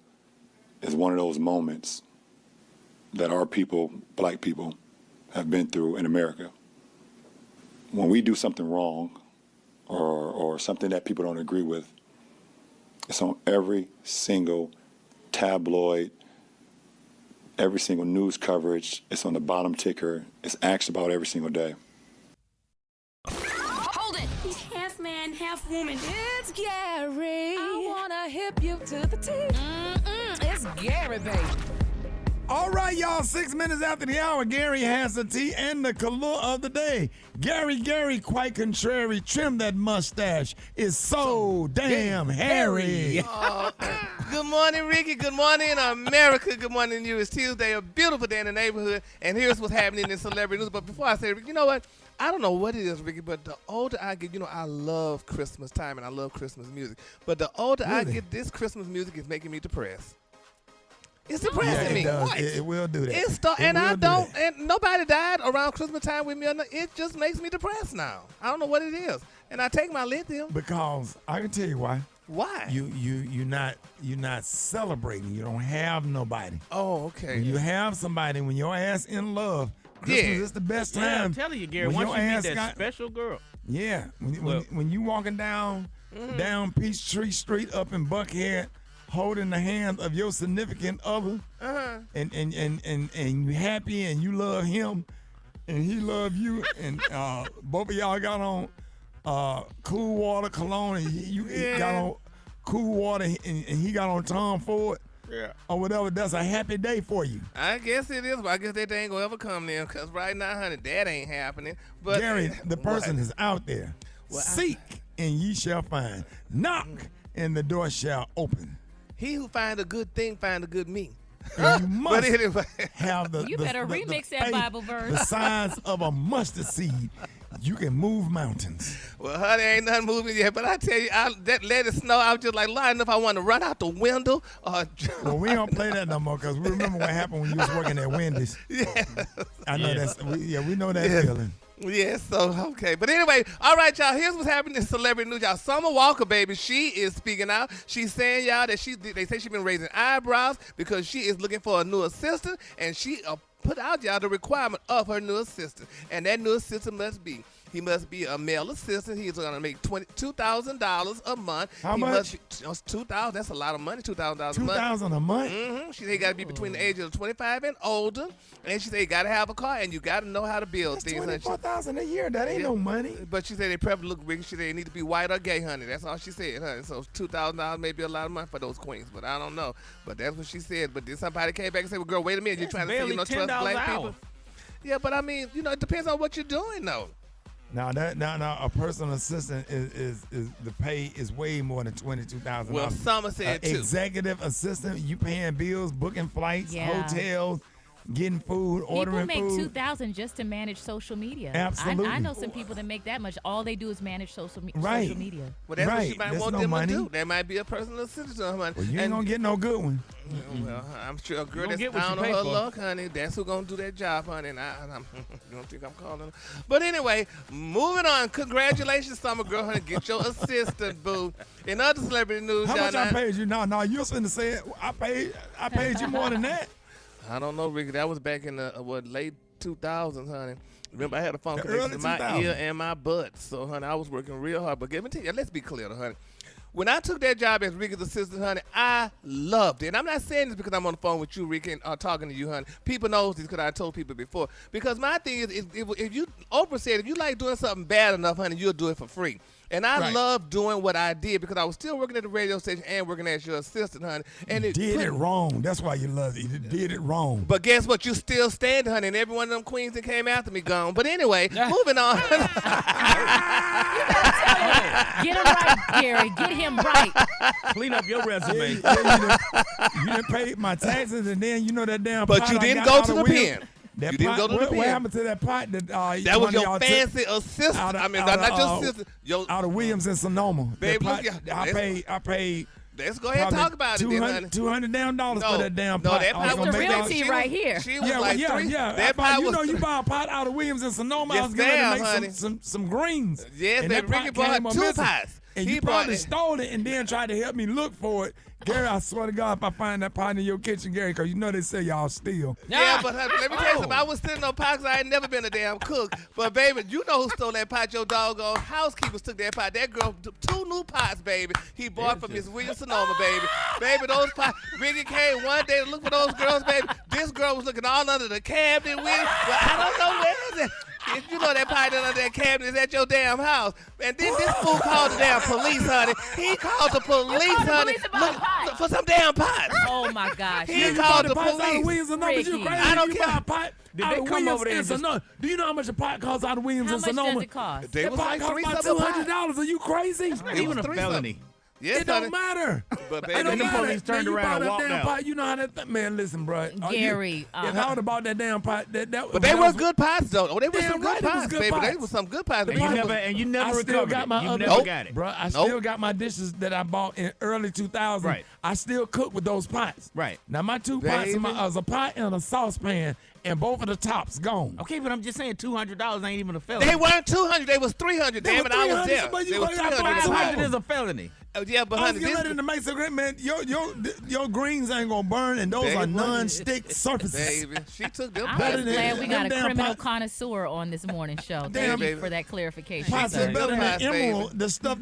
is one of those moments that our people, black people, have been through in America. When we do something wrong or something that people don't agree with, it's on every single tabloid, every single news coverage. It's on the bottom ticker. It's asked about every single day. Hold it. He's half man, half woman. It's Gary. I wanna hip you to the teeth. It's Gary, baby. All right, y'all, 6 minutes after the hour, Gary has the tea and the color of the day. Gary, quite contrary, trim that mustache. It's so damn hairy. Good morning, Ricky. Good morning, America. Good morning to you. It's Tuesday, a beautiful day in the neighborhood, and here's what's happening in celebrity news. But before I say, Ricky, you know what? I don't know what it is, Ricky, but the older I get, I love Christmas time and I love Christmas music. But the older I get, this Christmas music is making me depressed. It's depressing me. It will do that. And nobody died around Christmas time with me. It just makes me depressed now. I don't know what it is. And I take my lithium. Because I can tell you why. Why? You're not celebrating. You don't have nobody. Oh, okay. When you have somebody, when your ass in love, Christmas is the best time. Yeah, I'm telling you, Gary. Once you meet that special girl. Yeah. When you walking down Peachtree Street up in Buckhead, holding the hand of your significant other, and you happy and you love him, and he love you, and both of y'all got on Cool Water cologne, and you got on Cool Water, and he got on Tom Ford, or whatever. That's a happy day for you. I guess it is, but I guess that day ain't gonna ever come then, because right now, honey, that ain't happening. But Gary, the person is out there. Seek, and ye shall find. Knock, and the door shall open. He who find a good thing find a good me. And you must But anyway, have You better remix that faith Bible verse. the size of a mustard seed. You can move mountains. Well, honey, ain't nothing moving yet. But I tell you, that let it snow. I was just like, lying enough. I want to run out the window. Well, we don't play that no more because we remember what happened when you was working at Wendy's. Yeah. I know we know that feeling. Yeah, so, okay. But anyway, all right, y'all, here's what's happening in celebrity news, y'all. Summer Walker, baby, she is speaking out. She's saying, y'all, that they say she's been raising eyebrows because she is looking for a new assistant, and she put out, y'all, the requirement of her new assistant. And that new assistant must be, He must be a male assistant. He's going to make $2,000 a month. How much? $2,000. That's a lot of money. $2,000 a month. $2,000 a month? Mm-hmm. She said he got to be between the ages of 25 and older. And she said you got to have a car and you got to know how to build things. $24,000 a year. That ain't no money. But she said they probably look big. She said they need to be white or gay, honey. That's all she said, honey. So $2,000 may be a lot of money for those queens, but I don't know. But that's what she said. But then somebody came back and said, well, girl, wait a minute. You're trying to say you don't trust black people? Yeah, but I mean, it depends on what you're doing, though. Now a personal assistant is the pay is way more than $22,000. Well, some said too. Executive assistant, you paying bills, booking flights, hotels, getting food, ordering food. People make $2,000 just to manage social media. Absolutely. I know some people that make that much. All they do is manage social media. Well, that's what she might want them to do. There might be a personal assistant on money. Well, you ain't gonna get no good one. Well, I'm sure a girl that's down on her luck, honey, that's who's going to do that job, honey. And I don't think I'm calling her. But anyway, moving on. Congratulations, summer girl, honey. Get your assistant, boo. In other celebrity news, how much I paid you? No, you're finna say it. I paid you more than that. I don't know, Ricky. That was back in the late 2000s, honey. Remember, I had a phone connection in my ear and my butt. So, honey, I was working real hard. But let me tell you, let's be clear, honey. When I took that job as Ricky's assistant, honey, I loved it. And I'm not saying this because I'm on the phone with you, Ricky, and talking to you, honey. People know this because I told people before. Because my thing is, if you, Oprah said, if you like doing something bad enough, honey, you'll do it for free. And I love doing what I did because I was still working at the radio station and working as your assistant, honey. And you did it wrong. That's why you love it. You did it wrong. But guess what? You still standing, honey. And every one of them queens that came after me gone. But anyway, moving on. Get him right, Gary. Get him right. Clean up your resume. You didn't pay my taxes, and then that damn. But you didn't go to the pen. You didn't go to the pen. What happened to that pot? That was your fancy assistant. Not your assistant. Out of Williams and Sonoma. Baby, I paid. Let's go ahead and talk about it, then, honey. $200 damn for that damn pot. No, that pot was realty right here. She was like three. That pot was. You buy a pot out of Williams and Sonoma. Yes, I was going to make some greens. Yes, and Ricky bought 2 pots. And you probably stole it and then tried to help me look for it. Gary, I swear to God, if I find that pot in your kitchen, Gary, because you know they say y'all steal. Yeah, but let me tell you something. I was stealing no pots. I ain't never been a damn cook. But, baby, you know who stole that pot? Your doggone housekeepers took that pot. That girl took 2 new pots, baby. He bought from Miss Williams Sonoma, baby. Baby, those pots. Ricky came one day to look for those girls, baby. This girl was looking all under the cabinet with it. But I don't know where is it. If you know that pot under that cabinet is at your damn house. And then this fool called the damn police, honey. He called the police, honey. Look for some damn pots. Oh, my gosh. He called the police. I don't care. Pot did they come over there? Do you know how much a pot costs out of Williams and Sonoma? How much does it cost? They was like $200. Are you crazy? It's not even a felony. Yes, it don't matter. But baby, the police turned around and walked out. Pot, you know how that man, listen, bro. Gary. If I would have bought that damn pot, but they were good pots, though. Oh, they were some good pots, baby. Pots. They were some good pots. And you never recovered it. You never got it. Bro, I still got my dishes that I bought in early 2000. Right. I still cook with those pots. Right. Now, my 2 pots was a pot and a saucepan, and both of the tops gone. Okay, but I'm just saying $200 ain't even a felony. They weren't $200. They was $300. Damn it, I was there. They was $300. $200 is a felony. Yeah, but honey, this to make some great man. Your greens ain't gonna burn, and those are non-stick surfaces. Baby, she took them. I'm just glad we got a criminal connoisseur on this morning show. Thank you for that clarification. Pots are better than emerald. The stuff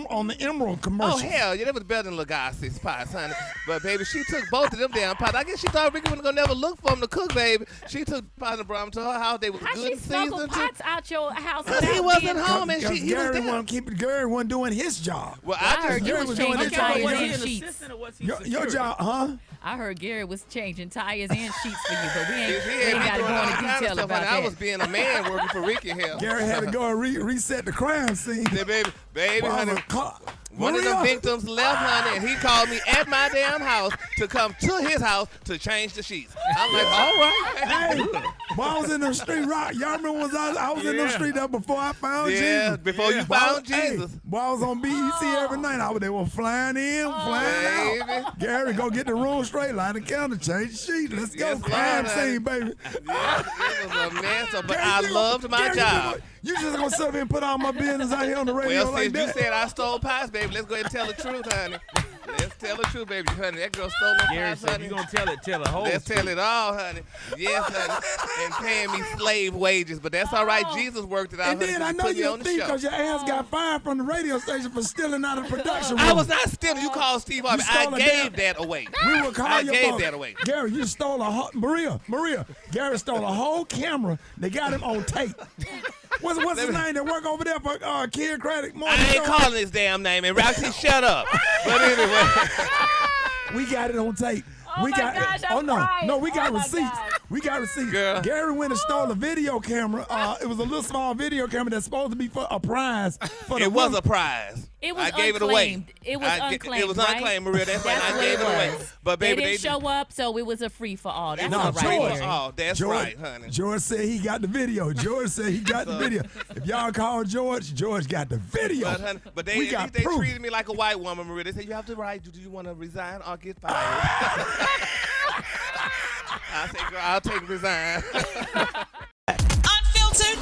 on the emerald commercial. Oh hell yeah, that was better than Lagasse's pots, honey. But baby, she took both of them damn pots. I guess she thought Ricky was gonna never look for them to cook, baby. She took pots and brought them to her house. They were good seasoned. How she smuggled pots out your house? Because he wasn't home and he was there. Gary wasn't doing his job. Well, I just Gary was changing tires and sheets. Your job, huh? I heard Gary was changing tires and sheets for you, but we ain't got to go into detail about that. I was being a man working for Ricky here. Gary had to go and reset the crime scene. Yeah, baby, honey. One of the victims left, honey, and he called me at my damn house to come to his house to change the sheets. I'm like, all right. Hey, while I was in the street, y'all remember I was in the street there before I found Jesus. Yeah, before you found Jesus. While I was on BET every night, they were flying in, flying out. Gary, go get the room straight, line the counter, change the sheet. Let's go. Crime scene, baby. Yeah, it was a mess, but I loved my job. You just gonna sit up here and put all my business out here on the radio Well, like since that? you said I stole pies, baby, let's go ahead and tell the truth, honey. Let's tell the truth, baby. Honey, that girl stole them Gary pies, said honey. you gonna tell the whole Let's truth. tell it all, honey. Yes, honey. And paying me slave wages, but that's all right. Jesus worked it out, And honey. then I know put me you're on the thief show. because your ass got fired from the radio station for stealing out of the production room. I was not stealing. You called Steve Harvey. I gave that away. We will call I your gave boss. that away. Gary, you stole a whole... Maria, Gary stole a whole camera. They got him on tape. What's his name that work over there for Kid Credit? I ain't calling his damn name. And Roxy, shut up. But anyway. We got it on tape. We got we got receipts. We got receipts. Girl. Gary went and stole a video camera. It was a little small video camera that's supposed to be for a prize. It was a prize. It was I gave it away. unclaimed. It was unclaimed. It was right? unclaimed, Maria. That's right. I what gave it away. But baby, they didn't show up, so it was a free for all. That's No, all right. George. Gary. Oh, that's right, honey. George said he got the video. George said he got the video. If y'all call George got the video. But, honey, but We got they proof. treated me like a white woman, Maria. They said, you have to write. Do you want to resign or get fired? I said, girl, I'll take resign. Unfiltered,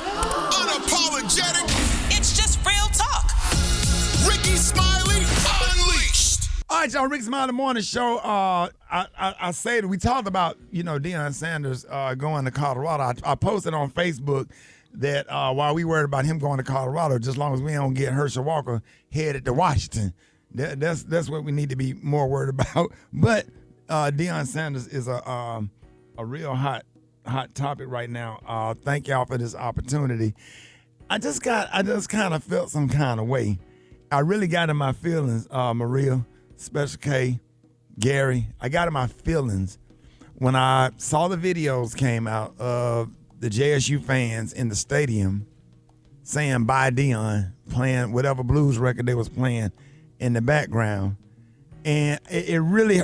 Unapologetic. it's just real talk. Rickey Smiley Unleashed. All right, y'all, Rickey Smiley Morning Show. I said we talked about, Deion Sanders going to Colorado. I posted on Facebook that while we worried about him going to Colorado, just as long as we don't get Herschel Walker headed to Washington, that's what we need to be more worried about. But Deion Sanders is a real hot topic right now. Thank y'all for this opportunity. I just kind of felt some kind of way. I really got in my feelings, Maria, Special K, Gary. I got in my feelings when I saw the videos came out of the JSU fans in the stadium saying bye Deion, playing whatever blues record they was playing in the background. And it really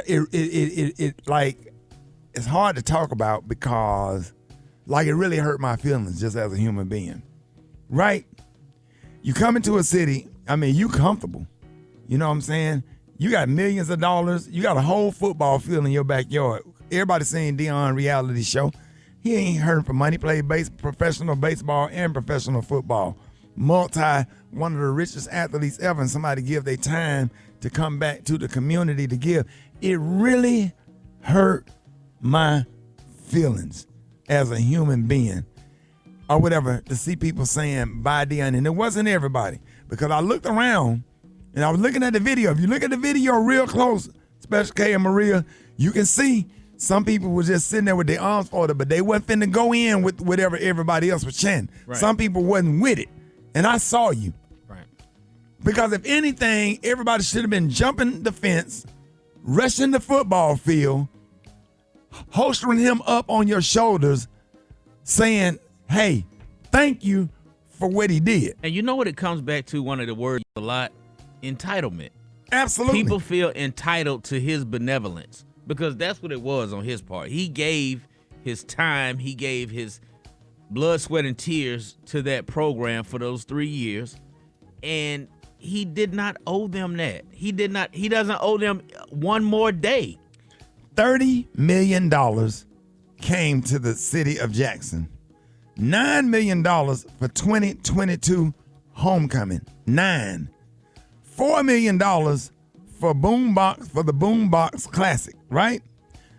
it's hard to talk about because it really hurt my feelings just as a human being. Right? You come into a city, you comfortable. You know what I'm saying? You got millions of dollars. You got a whole football field in your backyard. Everybody seen Deion reality show. He ain't hurting for money. Played professional baseball and professional football. One of the richest athletes ever, and somebody give their time to come back to the community to give. It really hurt my feelings as a human being or whatever to see people saying bye Deion. And it wasn't everybody, because I looked around and I was looking at the video. If you look at the video real close, Special K and Maria, you can see some people were just sitting there with their arms folded, but they wasn't finna go in with whatever everybody else was chanting. Right. Some people wasn't with it. And I saw you. Right. Because if anything, everybody should have been jumping the fence, rushing the football field, holstering him up on your shoulders, saying, hey, thank you for what he did. And you know what it comes back to, one of the words a lot? Entitlement. Absolutely. People feel entitled to his benevolence because that's what it was on his part. He gave his time, he gave his blood, sweat, and tears to that program for those 3 years, and he did not owe them that. He doesn't owe them one more day. $30 million came to the city of Jackson. $9 million for 2022 homecoming. $4 million for the Boombox Classic, right?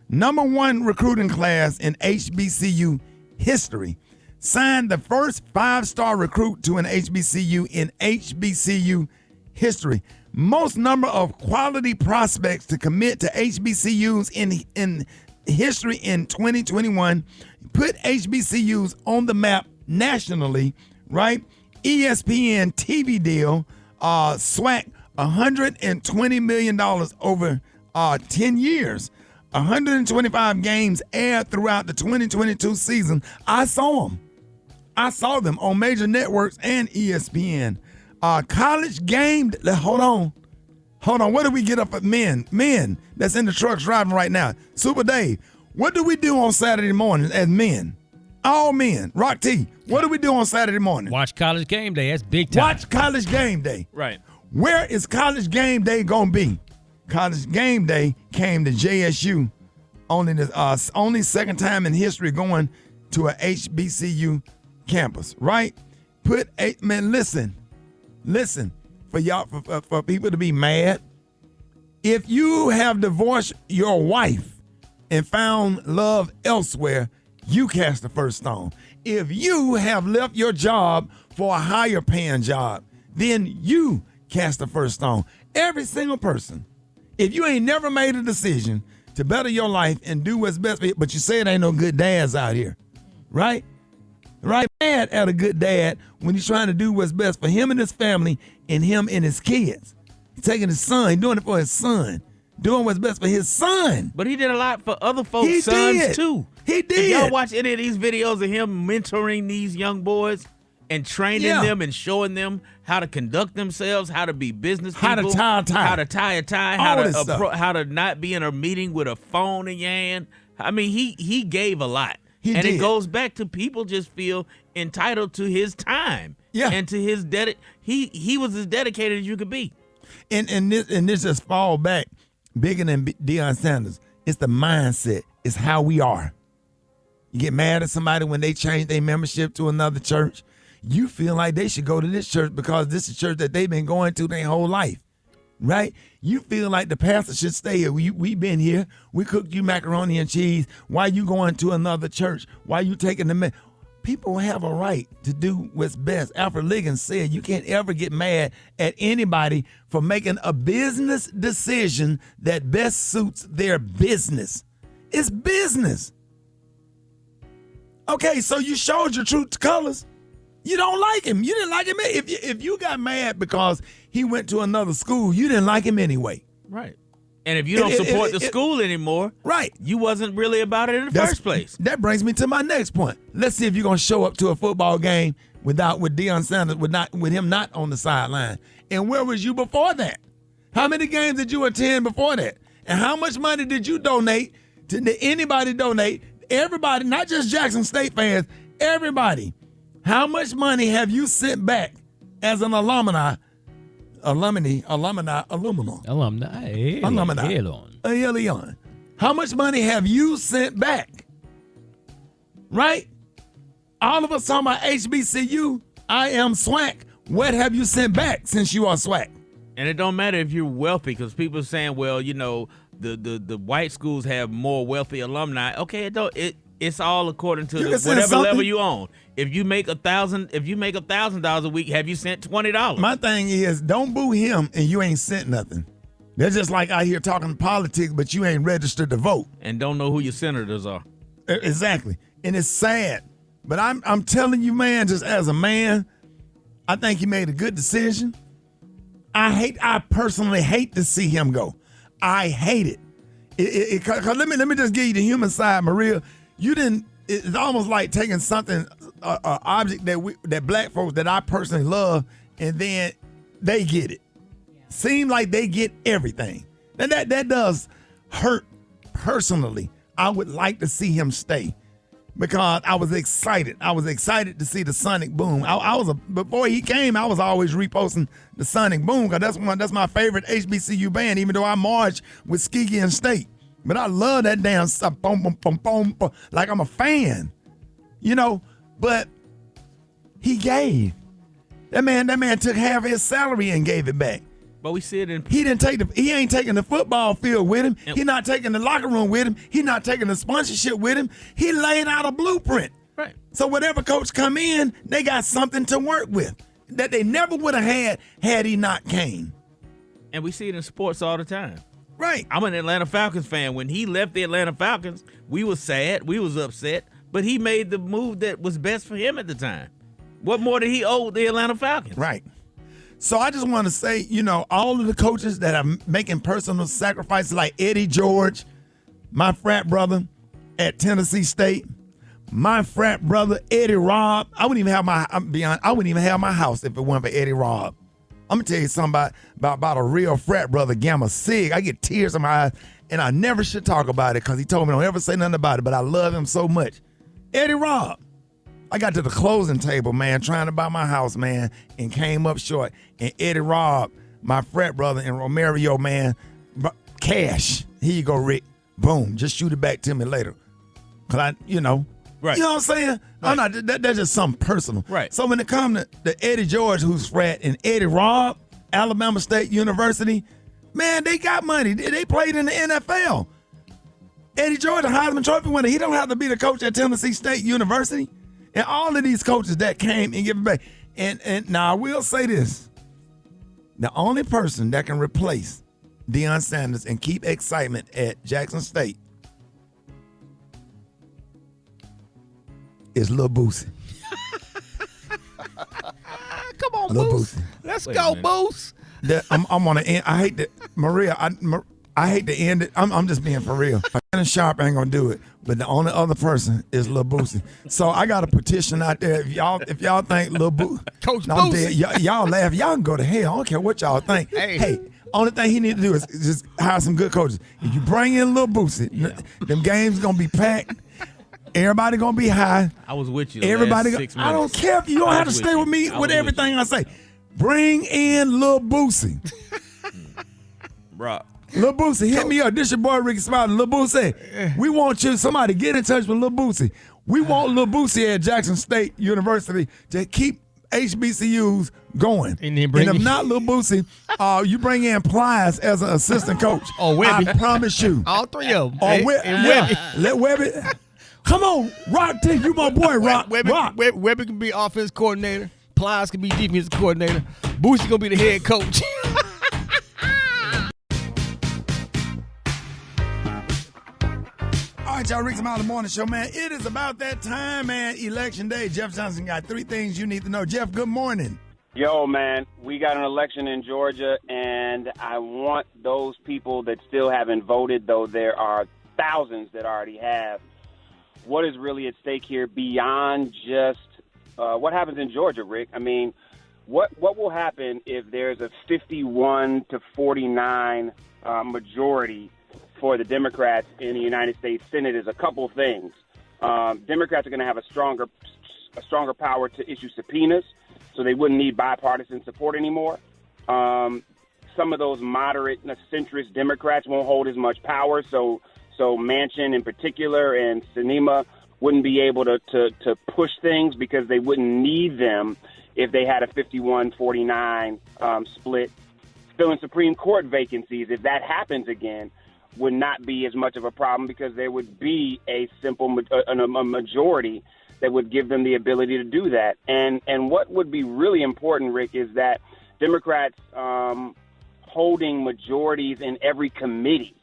Number one recruiting class in HBCU history. Signed the first 5-star recruit to an HBCU in HBCU history. Most number of quality prospects to commit to HBCUs in history in 2021. Put HBCUs on the map nationally, right? ESPN TV deal, SWAC, $120 million over 10 years. 125 games aired throughout the 2022 season. I saw them on major networks and ESPN. College game. Hold on. What do we get up at men? Men that's in the trucks driving right now. Super Dave, what do we do on Saturday mornings as men? All men. Rock T, what do we do on Saturday morning? Watch College Game Day. That's big time. Watch College Game Day. Right. Where is College Game Day gonna be? College Game Day came to JSU. Only second time in history going to a HBCU campus, right? listen, for y'all, for people to be mad. If you have divorced your wife and found love elsewhere, you cast the first stone. If you have left your job for a higher paying job, then you cast the first stone. Every single person. If you ain't never made a decision to better your life and do what's best for you, but you say it ain't no good dads out here, right? Right? Mad at a good dad when he's trying to do what's best for him and his family and him and his kids. He's taking his son, he's doing it for his son, doing what's best for his son. But he did a lot for other folks' sons, too. He did. If y'all watch any of these videos of him mentoring these young boys and training them and showing them how to conduct themselves, how to be business people, how to tie a tie, how to tie a tie, how to not be in a meeting with a phone in your hand. I mean, he gave a lot. It goes back to people just feel entitled to his time. Yeah. And to his he was as dedicated as you could be. And this just fall back bigger than Deion Sanders. It's the mindset. It's how we are. You get mad at somebody when they change their membership to another church. You feel like they should go to this church because this is a church that they've been going to their whole life, right? You feel like the pastor should stay here. We've been here. We cooked you macaroni and cheese. Why you going to another church? Why you taking the People have a right to do what's best. Alfred Liggins said you can't ever get mad at anybody for making a business decision that best suits their business. It's business. Okay, so you showed your true colors. You don't like him. You didn't like him. If you got mad because he went to another school, you didn't like him anyway. Right. And if you don't support the school anymore, right, you wasn't really about it in the first place. That brings me to my next point. Let's see if you're gonna show up to a football game with Deion Sanders, with him not on the sideline. And where was you before that? How many games did you attend before that? And how much money did you donate? Did anybody donate? Everybody, not just Jackson State fans, everybody. How much money have you sent back as an alumni? How much money have you sent back? Right? All of us talking about HBCU. I am SWAC. What have you sent back since you are SWAC? And it don't matter if you're wealthy, because people are saying, well, you know, the white schools have more wealthy alumni. Okay, it's all according to whatever level you on. If you make $1,000 a week, have you sent $20? My thing is, don't boo him and you ain't sent nothing. They're just like out here talking politics, but you ain't registered to vote and don't know who your senators are. Exactly, and it's sad. But I'm telling you, man, just as a man, I think he made a good decision. I personally hate to see him go. I hate it. Cause let me just give you the human side, Maria. It's almost like taking something, an object that black folks that I personally love, and then they get it. Seem like they get everything. And that does hurt personally. I would like to see him stay because I was excited. I was excited to see the Sonic Boom. Before he came, I was always reposting the Sonic Boom because that's my favorite HBCU band, even though I march with Skeegan State. But I love that damn stuff, boom, boom, boom, boom, boom, like I'm a fan, you know. But he gave. That man took half of his salary and gave it back. But we see it in. He ain't taking the football field with him. He not taking the locker room with him. He not taking the sponsorship with him. He laid out a blueprint. Right. So whatever coach come in, they got something to work with that they never would have had he not came. And we see it in sports all the time. Right. I'm an Atlanta Falcons fan. When he left the Atlanta Falcons, we was sad. We was upset. But he made the move that was best for him at the time. What more did he owe the Atlanta Falcons? Right. So I just want to say, you know, all of the coaches that are making personal sacrifices like Eddie George, my frat brother at Tennessee State, my frat brother Eddie Robb. I wouldn't even have my house if it weren't for Eddie Robb. I'm gonna tell you something about a real frat brother, Gamma Sig. I get tears in my eyes, and I never should talk about it because he told me don't ever say nothing about it, but I love him so much. Eddie Robb. I got to the closing table, man, trying to buy my house, man, and came up short. And Eddie Robb, my frat brother, and Romario, man, cash. Here you go, Rick. Boom. Just shoot it back to me later. Because Right. You know what I'm saying? I'm not. That's just something personal. Right. So when it comes to Eddie George, who's frat, and Eddie Robb, Alabama State University, man, they got money. They played in the NFL. Eddie George, a Heisman Trophy winner, he don't have to be the coach at Tennessee State University. And all of these coaches that came and give back. And now I will say this. The only person that can replace Deion Sanders and keep excitement at Jackson State is Lil Boosie. Come on, Lil Boost. Boosie. Let's go, Boost. I'm on the end. I hate that, Maria. I hate to end it. I'm just being for real. Shannon Sharp ain't gonna do it, but the only other person is Lil Boosie. So I got a petition out there. If y'all think Lil Boosie, Coach I'm Boosie, dead. Y'all laugh. Y'all can go to hell. I don't care what y'all think. Hey, only thing he need to do is just hire some good coaches. If you bring in Lil Boosie, them games gonna be packed. Everybody gonna be high. I was with you. Everybody. Last 6 I don't minutes. care if you don't have to stay with me with everything I say. Bring in Lil Boosie. Bro. Lil Boosie, hit me up. This your boy Rickey Smiley. Lil Boosie, we want you. Somebody get in touch with Lil Boosie. We want Lil Boosie at Jackson State University to keep HBCUs going. And if not Lil Boosie, you bring in Plies as an assistant coach. Oh, Webby. I promise you. All three of them. Oh, Webby. Let Webby. Come on, Rock T, you my boy, Rock. Webby can be offense coordinator. Plies can be defense coordinator. Boosie gonna be the head coach. All right, y'all, Rickey Smiley Morning Show, man. It is about that time, man. Election day. Jeff Johnson got 3 things you need to know. Jeff, good morning. Yo, man, we got an election in Georgia, and I want those people that still haven't voted, though there are thousands that already have, what is really at stake here beyond just what happens in Georgia, Rick? I mean, what will happen if there's a 51-49 majority for the Democrats in the United States Senate? Is a couple things. Democrats are going to have a stronger power to issue subpoenas, so they wouldn't need bipartisan support anymore. Some of those moderate, centrist Democrats won't hold as much power, so Manchin in particular and Sinema wouldn't be able to push things because they wouldn't need them if they had a 51-49 split. Filling Supreme Court vacancies, if that happens again, would not be as much of a problem because there would be a simple a majority that would give them the ability to do that. And what would be really important, Rick, is that Democrats holding majorities in every committee,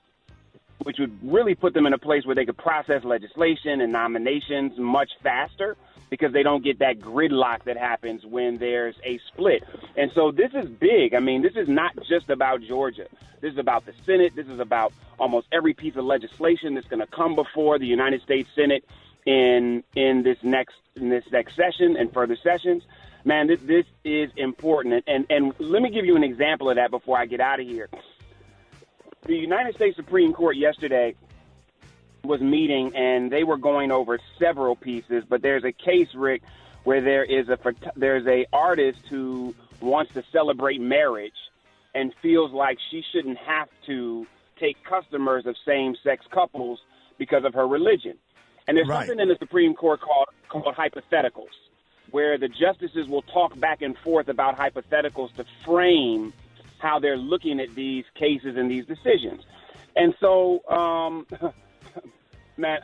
which would really put them in a place where they could process legislation and nominations much faster because they don't get that gridlock that happens when there's a split. And so this is big. I mean, this is not just about Georgia. This is about the Senate. This is about almost every piece of legislation that's going to come before the United States Senate in this next session and further sessions. Man, this is important. And let me give you an example of that before I get out of here. The United States Supreme Court yesterday was meeting, and they were going over several pieces. But there's a case, Rick, where there's a artist who wants to celebrate marriage and feels like she shouldn't have to take customers of same-sex couples because of her religion. And there's something in the Supreme Court called hypotheticals, where the justices will talk back and forth about hypotheticals to frame how they're looking at these cases and these decisions. And so, man,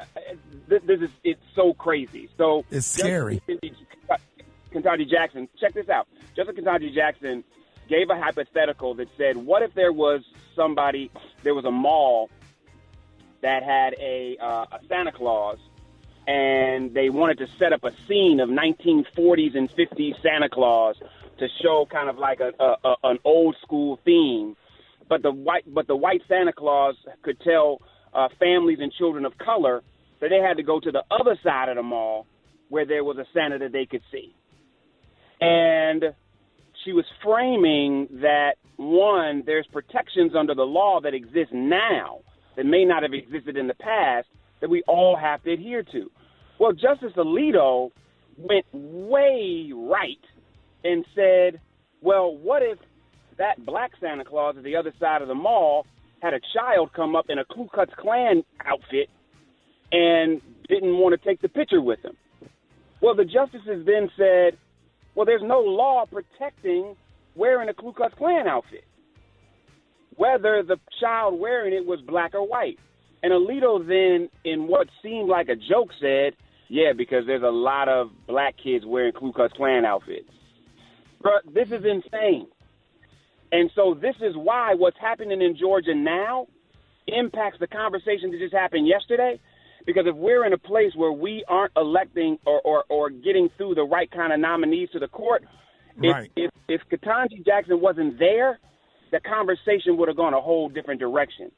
it's so crazy. So it's scary. Ketanji Jackson, check this out. Justice Ketanji Jackson gave a hypothetical that said, what if there was a mall that had a Santa Claus, and they wanted to set up a scene of 1940s and 50s Santa Claus to show kind of like an old school theme, but the white Santa Claus could tell families and children of color that they had to go to the other side of the mall where there was a Santa that they could see. And she was framing that, one, there's protections under the law that exist now that may not have existed in the past that we all have to adhere to. Well, Justice Alito went way right and said, well, what if that black Santa Claus at the other side of the mall had a child come up in a Ku Klux Klan outfit and didn't want to take the picture with him. Well, the justices then said, well, there's no law protecting wearing a Ku Klux Klan outfit, whether the child wearing it was black or white. And Alito then, in what seemed like a joke, said, yeah, because there's a lot of black kids wearing Ku Klux Klan outfits. But this is insane. And so this is why what's happening in Georgia now impacts the conversation that just happened yesterday. Because if we're in a place where we aren't electing or getting through the right kind of nominees to the court, if Ketanji Jackson wasn't there, the conversation would have gone a whole different direction.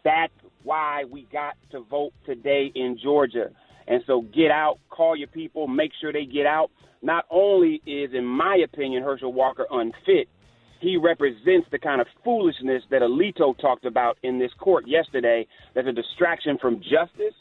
That's why we got to vote today in Georgia. And so get out, call your people, make sure they get out. Not only is, in my opinion, Herschel Walker unfit, he represents the kind of foolishness that Alito talked about in this court yesterday. That's a distraction from justice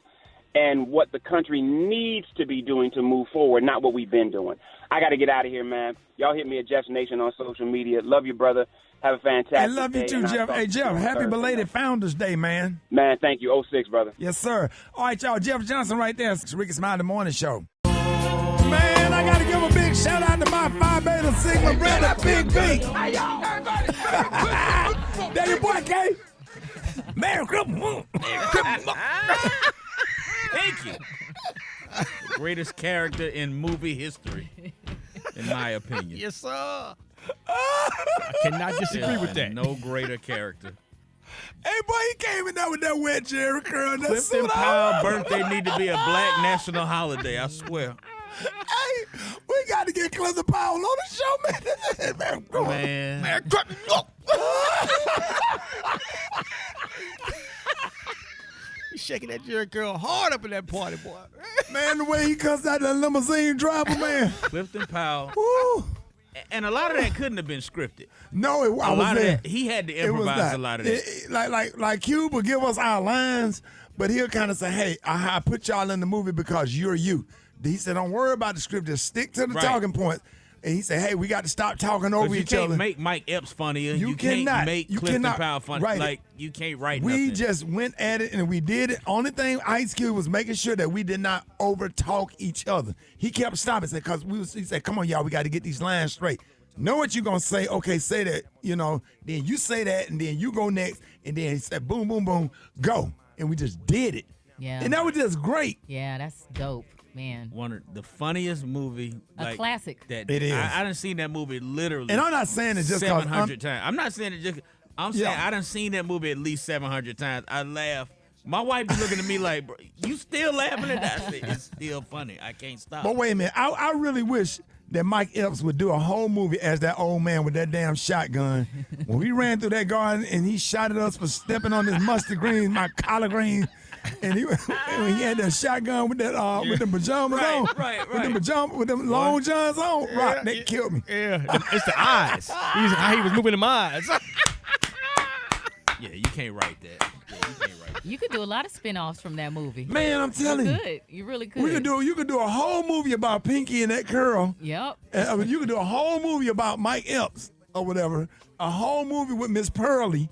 and what the country needs to be doing to move forward, not what we've been doing. I got to get out of here, man. Y'all hit me at Jeff's Nation on social media. Love you, brother. Have a fantastic day. I love you too, Jeff. Hey, Jeff, happy belated Founders Day, man. Man, thank you. 06, brother. Yes, sir. All right, y'all. Jeff Johnson right there. It's Rickey Smiley Morning Show. Man, I got to give a big shout out to my Phi Beta Sigma brother, Big B. Hey, y'all. That your boy, K. Merry Christmas. Thank you. The greatest character in movie history, in my opinion. Yes, sir. I cannot disagree with that. No greater character. Hey, boy, he came in there with that wet Jerry curl. Clifton Powell's birthday need to be a black national holiday, I swear. Hey, we got to get Clifton Powell on the show, man. Man. He's shaking that Jerry curl hard up in that party, boy. Man, the way he cussed out that limousine driver, man. Clifton Powell. Woo. And a lot of that couldn't have been scripted. No, a lot of that, he had to improvise a lot of that. Like Cube will give us our lines, but he'll kind of say, hey, I put y'all in the movie because you're you. He said, don't worry about the script, just stick to the talking points. And he said, hey, we got to stop talking over each other. You can't make Mike Epps funnier. You can't make Clifton Powell funnier. Like, you can't write nothing. We just went at it, and we did it. Only thing Ice Cube was making sure that we did not over-talk each other. He kept stopping, because he said, come on, y'all, we got to get these lines straight. Know what you're going to say. Okay, say that, then you say that, and then you go next, and then he said, boom, boom, boom, go. And we just did it. Yeah. And that was just great. Yeah, that's dope. Man, one of the funniest movie, a classic. That it is. I done seen that movie literally. And I'm not saying it just 700 times. I'm not saying it just. I'm saying I done seen that movie at least 700 times. I laugh. My wife be looking at me like, bro, you still laughing at that? I said, it's still funny. I can't stop. But wait a minute. I really wish that Mike Epps would do a whole movie as that old man with that damn shotgun. When we ran through that garden and he shot at us for stepping on this mustard green, my collard green. And he had that shotgun with that with them pajamas on, with them long johns on. Yeah, right, they killed me. Yeah, it's the eyes. How he was moving them eyes. Yeah, you can't write that. You could do a lot of spinoffs from that movie. Man, I'm telling you, could. You really could. You could do a whole movie about Pinky and that curl. Yep. You could do a whole movie about Mike Epps or whatever. A whole movie with Miss Pearly.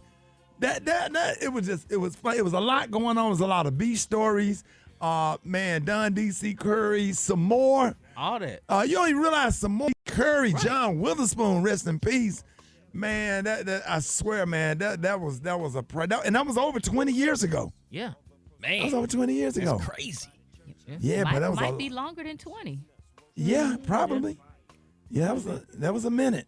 It was fun. It was a lot going on. It was a lot of B stories. Man, Don D.C. Curry, some more. All that. You don't even realize some more. Curry, right. John Witherspoon, rest in peace. Man, that I swear, man, that was and that was over 20 years ago. Yeah, man, that was over 20 years ago. That's crazy. Yeah, but that might be longer than 20. Yeah, probably. Yeah, that was a minute.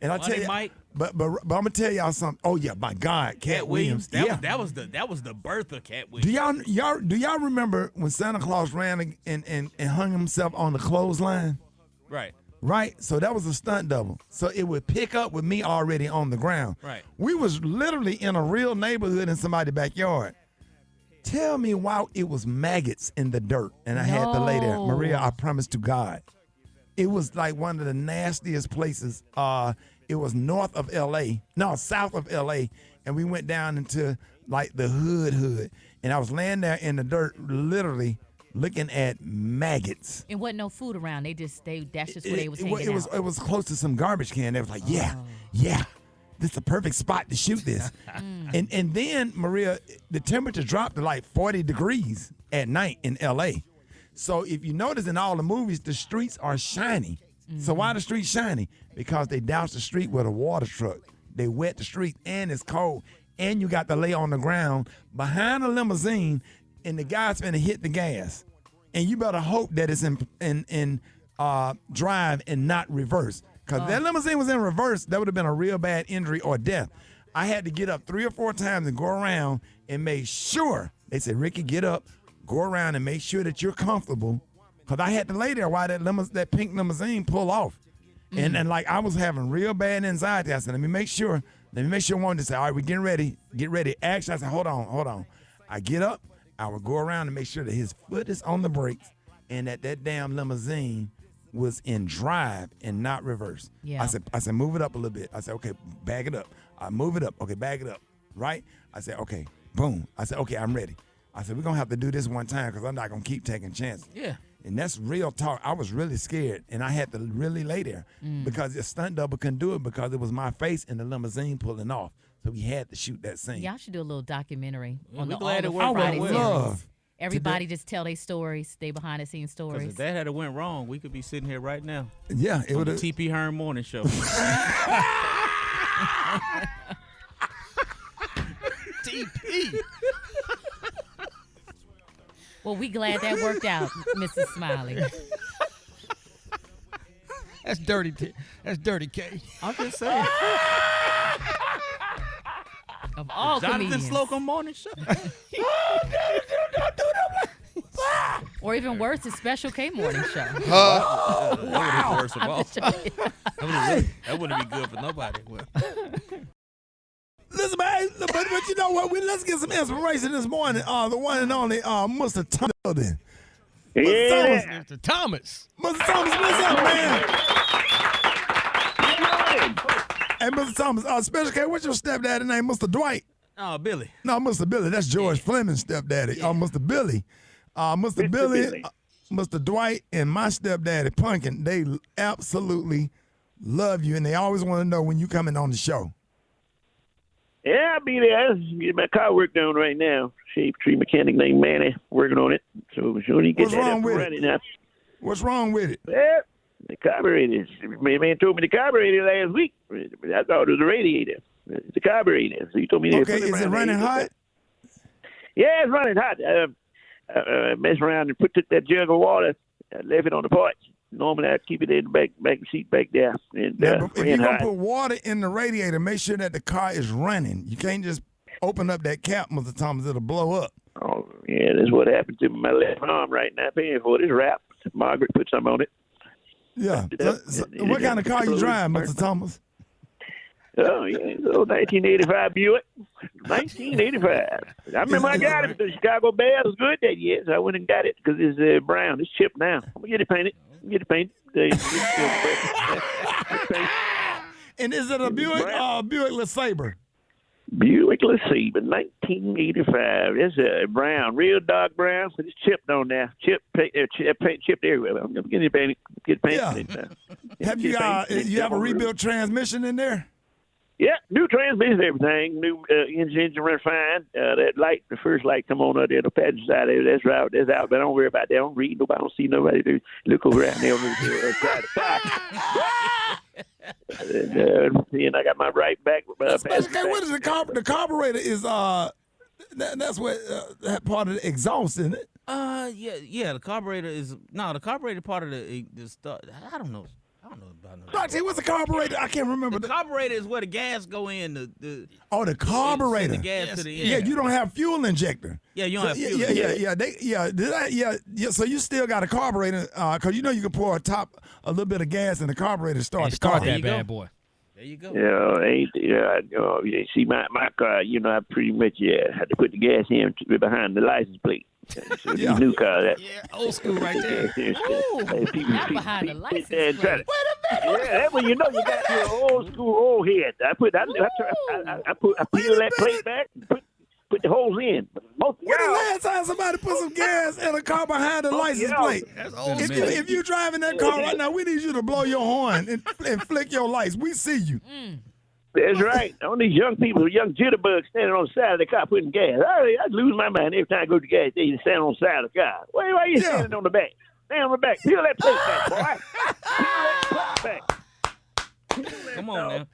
And I'll tell you, Mike. But I'm gonna tell y'all something. Oh yeah, my God, Cat Williams. That was the birth of Cat Williams. Do y'all remember when Santa Claus ran and hung himself on the clothesline? Right. Right. So that was a stunt double. So it would pick up with me already on the ground. Right. We was literally in a real neighborhood in somebody's backyard. Tell me why it was maggots in the dirt and I had to lay there. Maria, I promise to God. It was like one of the nastiest places. It was south of L.A., and we went down into like the hood, and I was laying there in the dirt, literally looking at maggots. And wasn't no food around. That's just where they was hanging out. It was close to some garbage can. They was like, yeah, this is a perfect spot to shoot this. And then, Maria, the temperature dropped to like 40 degrees. at night in L.A. So if you notice in all the movies, the streets are shiny. So why the streets shiny? Because they douse the street with a water truck. They wet the street, and it's cold, and you got to lay on the ground behind a limousine, and the guy's finna hit the gas. And you better hope that it's in drive and not reverse. Because that limousine was in reverse, that would have been a real bad injury or death. I had to get up 3 or 4 times and go around and make sure. They said, Ricky, get up, go around and make sure that you're comfortable. Because I had to lay there while that pink limousine pull off. And like I was having real bad anxiety. I said, let me make sure one to say, all right, we're getting ready. Get ready. Actually, I said, hold on. I get up, I would go around and make sure that his foot is on the brakes and that damn limousine was in drive and not reverse. Yeah. I said, move it up a little bit. I said, okay, back it up. I move it up. Okay, back it up. Right? I said, okay, boom. I said, okay, I'm ready. I said, we're going to have to do this one time because I'm not going to keep taking chances. Yeah. And that's real talk. I was really scared, and I had to really lay there because the stunt double couldn't do it because it was my face in the limousine pulling off. So we had to shoot that scene. Y'all should do a little documentary on we're the glad all it the went Friday well. series. Everybody just tell their stories, they behind the scenes Because stories. if that had went wrong, we could be sitting here right now. Yeah, it on would the have. TP Hearn Morning Show. TP. Well, we glad that worked out, Mrs. Smiley. That's dirty. That's dirty, K. I'm just saying. Of all Jonathan comedians. Slocum Morning Show. Or even worse, the Special K Morning Show. That would be worse of I'm all. just joking. That wouldn't be good for nobody. Listen, man, but you know what? Let's get some inspiration this morning. The one and only Mr. Thomas. Yeah. Mr. Thomas. Mr. Thomas, what's up, man? Hey, Mr. Thomas, Special K, what's your stepdaddy name? Mr. Dwight? Oh, Billy. No, Mr. Billy. That's George Fleming's stepdaddy. Mr. Billy. Mr. Billy, Mr. Dwight, and my stepdaddy, Punkin, they absolutely love you, and they always want to know when you coming on the show. Yeah, I'll be there. I'm getting my car work done right now. Shape tree mechanic named Manny working on it. So as soon as he gets that up and running now. What's wrong with it? Well, the carburetor. Man told me the carburetor last week. I thought it was the radiator. It's the carburetor. So he told me. Okay, is it running hot? Yeah, it's running hot. Messed around and took that jug of water. I left it on the porch. Normally, I'd keep it in the back seat back there. And, Now, if you're going to put water in the radiator, make sure that the car is running. You can't just open up that cap, Mr. Thomas. It'll blow up. Oh, yeah, that's what happened to my left arm right now. Paying for it. It's wrapped. Margaret put some on it. Yeah. So what kind of car you drive, Mr. Thomas? Oh, yeah, it's an old 1985 Buick. 1985. I remember I got it. The Chicago Bears was good that year, so I went and got it because it's brown. It's chipped now. I'm going to get it painted. And is it a Buick LeSabre? Buick LeSabre, 1985. It's a brown, real dark brown, but it's chipped on there. Chipped everywhere. I'm going to get it painted. Yeah. Have you have a rebuilt transmission in there? Yeah, new transmission, everything. New engine run fine. That light, the first light come on out there, the passenger side there, that's out. But don't worry about that. Don't read. Nobody don't see nobody. They look over out there on the side of the car. And I got my right back. What is the carburetor? Is that's what that part of the exhaust, isn't it? Yeah. The carburetor is the carburetor part of the stuff. I don't know about no. Doctor, what's the carburetor? I can't remember. The carburetor is where the gas go in. The carburetor. The gas to the yeah, you don't have fuel injector. Yeah, you don't have fuel. Yeah. So you still got a carburetor because you can pour a little bit of gas in the carburetor to start the car. car. That bad boy. There you go. You see my car. I pretty much had to put the gas in behind the license plate. So new car. Old school right there. Not behind the license plate. Wait a minute. Yeah, that's when you got your old school old head. I peel that plate back. Put the holes in. When the last time somebody put some gas in a car behind the license plate? If you're driving that car right now, we need you to blow your horn and flick your lights. We see you. That's right. On these young people, young jitterbugs standing on the side of the car putting gas. I'd lose my mind every time I go to the gas station and stand on the side of the car. Why are you standing on the back? Stand on the back. Peel that plate back, boy. Peel that plate back. Come on now.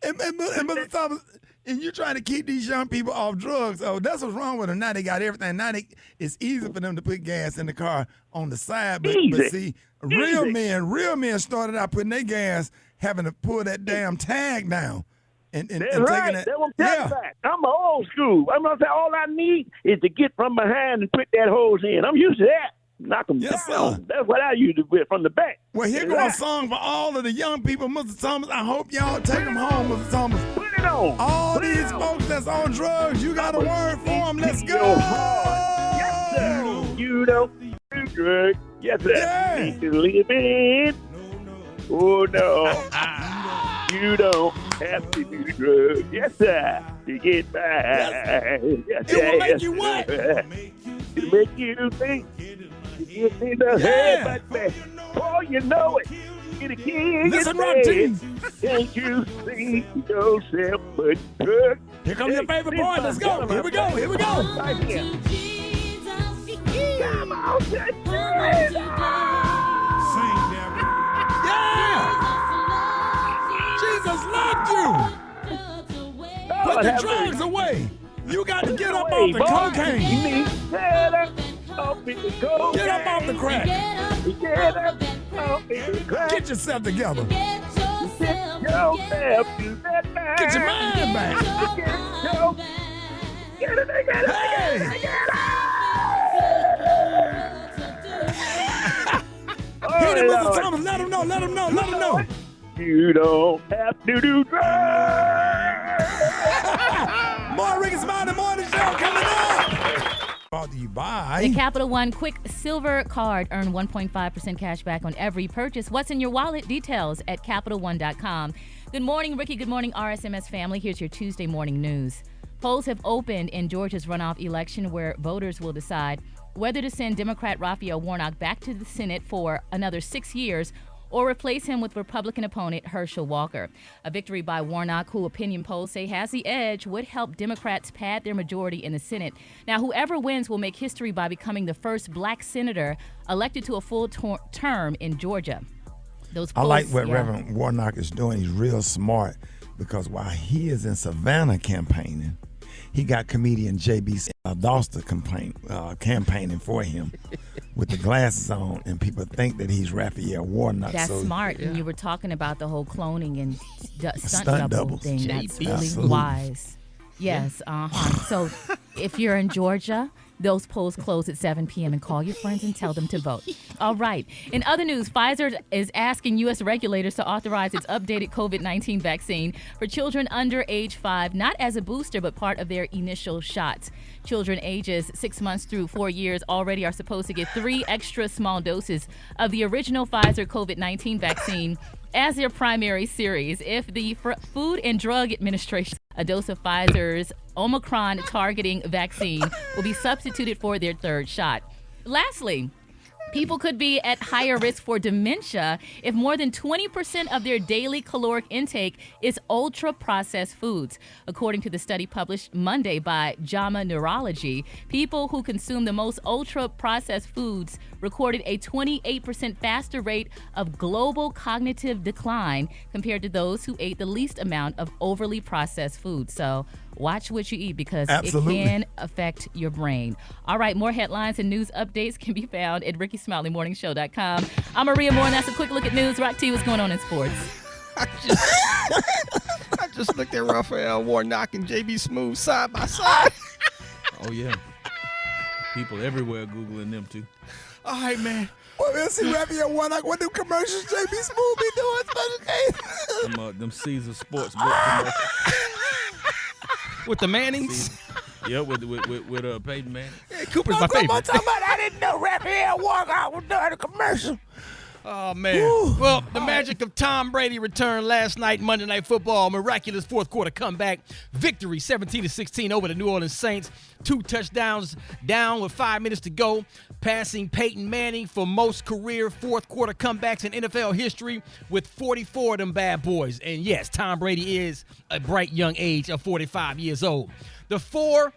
And Mr. Thomas, and you're trying to keep these young people off drugs. Oh, that's what's wrong with them. Now they got everything. Now it's easy for them to put gas in the car on the side. But see, real men started out putting their gas, having to pull that damn tag down. And That's taking right. that. That's what I'm talking about. I'm old school. I'm gonna say all I need is to get from behind and put that hose in. I'm used to that. Knock them down. Sir. That's what I used to do from the back. Well, here goes a song for all of the young people, Mr. Thomas. I hope y'all take them home, Mr. Thomas. Put it on. All these folks that's on drugs, you got a word for them. Let's go. Yes, sir. You don't do drugs. Yes, sir. Yeah. Need to live in. Oh, no. You don't have to do drugs. Yes, sir. To get by. Yes, It will make you what? It make you think. You get in the head, but before you know it, get a king. Listen, Rocky. Can't you see yourself but drugs? Here comes your favorite boy. Let's go. Here we go. Here we go. Right here. Come on, Jesus. Jesus loved you. Put the drugs away. You got to get up off the cocaine. Get up off the cocaine. Get up off the crack. Get up off the crack. Get yourself together. Get yourself to that man. Get your mind back. Get it. Hit it, Mr. Thomas. Let him know. You don't have to do drugs. More Rickey Smiley Morning Show coming up. Brought to you by the Capital One Quick Silver Card. Earn 1.5% cash back on every purchase. What's in your wallet? Details at CapitalOne.com. Good morning, Ricky. Good morning, RSMS family. Here's your Tuesday morning news. Polls have opened in Georgia's runoff election where voters will decide whether to send Democrat Raphael Warnock back to the Senate for another 6 years or replace him with Republican opponent Herschel Walker. A victory by Warnock, who opinion polls say has the edge, would help Democrats pad their majority in the Senate. Now, whoever wins will make history by becoming the first black senator elected to a full term in Georgia. I like what Reverend Warnock is doing. He's real smart because while he is in Savannah campaigning, he got comedian J.B. Doster campaigning for him with the glasses on, and people think that he's Raphael Warnock. That's smart. And you were talking about the whole cloning and stunt double thing. That's really wise. Yes, So if you're in Georgia, those polls close at 7 p.m. and call your friends and tell them to vote. All right. In other news, Pfizer is asking U.S. regulators to authorize its updated COVID-19 vaccine for children under age 5, not as a booster, but part of their initial shots. Children ages 6 months through 4 years already are supposed to get 3 extra small doses of the original Pfizer COVID-19 vaccine as their primary series. If the Food and Drug Administration, a dose of Pfizer's Omicron targeting vaccine will be substituted for their third shot. Lastly, people could be at higher risk for dementia if more than 20% of their daily caloric intake is ultra-processed foods. According to the study published Monday by JAMA Neurology, people who consume the most ultra-processed foods recorded a 28% faster rate of global cognitive decline compared to those who ate the least amount of overly processed food. So watch what you eat because it can affect your brain. All right, more headlines and news updates can be found at RickySmileyMorningShow.com. I'm Maria Moore, and that's a quick look at news. Rock T, what's going on in sports? I just looked at Raphael Warnock and JB Smooth side by side. Oh, yeah. People everywhere Googling them, too. All right, man. Well, we'll see Raphael Warnock. What do commercials JB Smooth be doing? Special case. Them Caesar Sports book commercials. With the Mannings? Yeah, with Peyton Manning. Yeah, Cooper's my favorite. I didn't know Raphael Warnock was doing a commercial. Oh, man. Well, the magic of Tom Brady returned last night, Monday Night Football. Miraculous fourth quarter comeback. Victory 17-16 over the New Orleans Saints. 2 touchdowns down with 5 minutes to go. Passing Peyton Manning for most career fourth quarter comebacks in NFL history with 44 of them bad boys. And yes, Tom Brady is a bright young age of 45 years old. The 4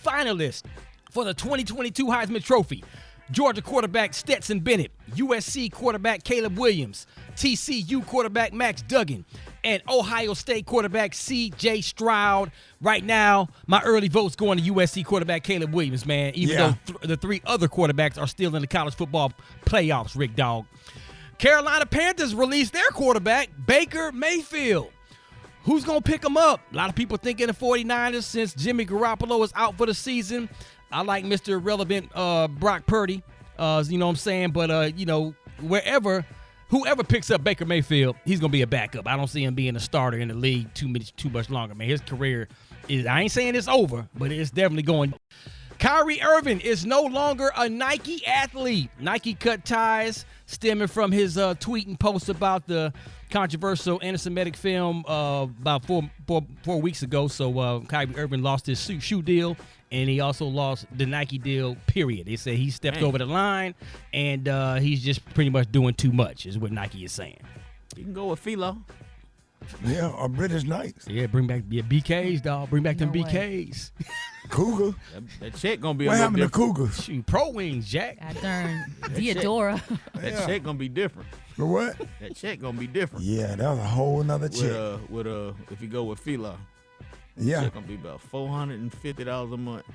finalists for the 2022 Heisman Trophy: Georgia quarterback Stetson Bennett, USC quarterback Caleb Williams, TCU quarterback Max Duggan, and Ohio State quarterback C.J. Stroud. Right now, my early vote's going to USC quarterback Caleb Williams, man, even though the 3 other quarterbacks are still in the college football playoffs, Rick Dog. Carolina Panthers released their quarterback, Baker Mayfield. Who's going to pick him up? A lot of people thinking the 49ers since Jimmy Garoppolo is out for the season. I like Mr. Irrelevant Brock Purdy, you know what I'm saying? But, whoever picks up Baker Mayfield, he's going to be a backup. I don't see him being a starter in the league too much longer, man. His career is, I ain't saying it's over, but it's definitely going. Kyrie Irving is no longer a Nike athlete. Nike cut ties stemming from his tweet and post about the controversial anti-Semitic film about four weeks ago. So Kyrie Irving lost his shoe deal, and he also lost the Nike deal, period. They say he stepped over the line, and he's just pretty much doing too much, is what Nike is saying. You can go with Philo. Yeah, or British Knights. Yeah, bring back BKs, dog. Bring back them BKs. Cougar. That check going to be what a little happened to different. Cougars? Shoot, Pro Wings, Jack. I darn Theodora. That check going to be different. For what? That check going to be different. Yeah, that was a whole nother check. If you go with Philo. Yeah. It's going to be about $450 a month.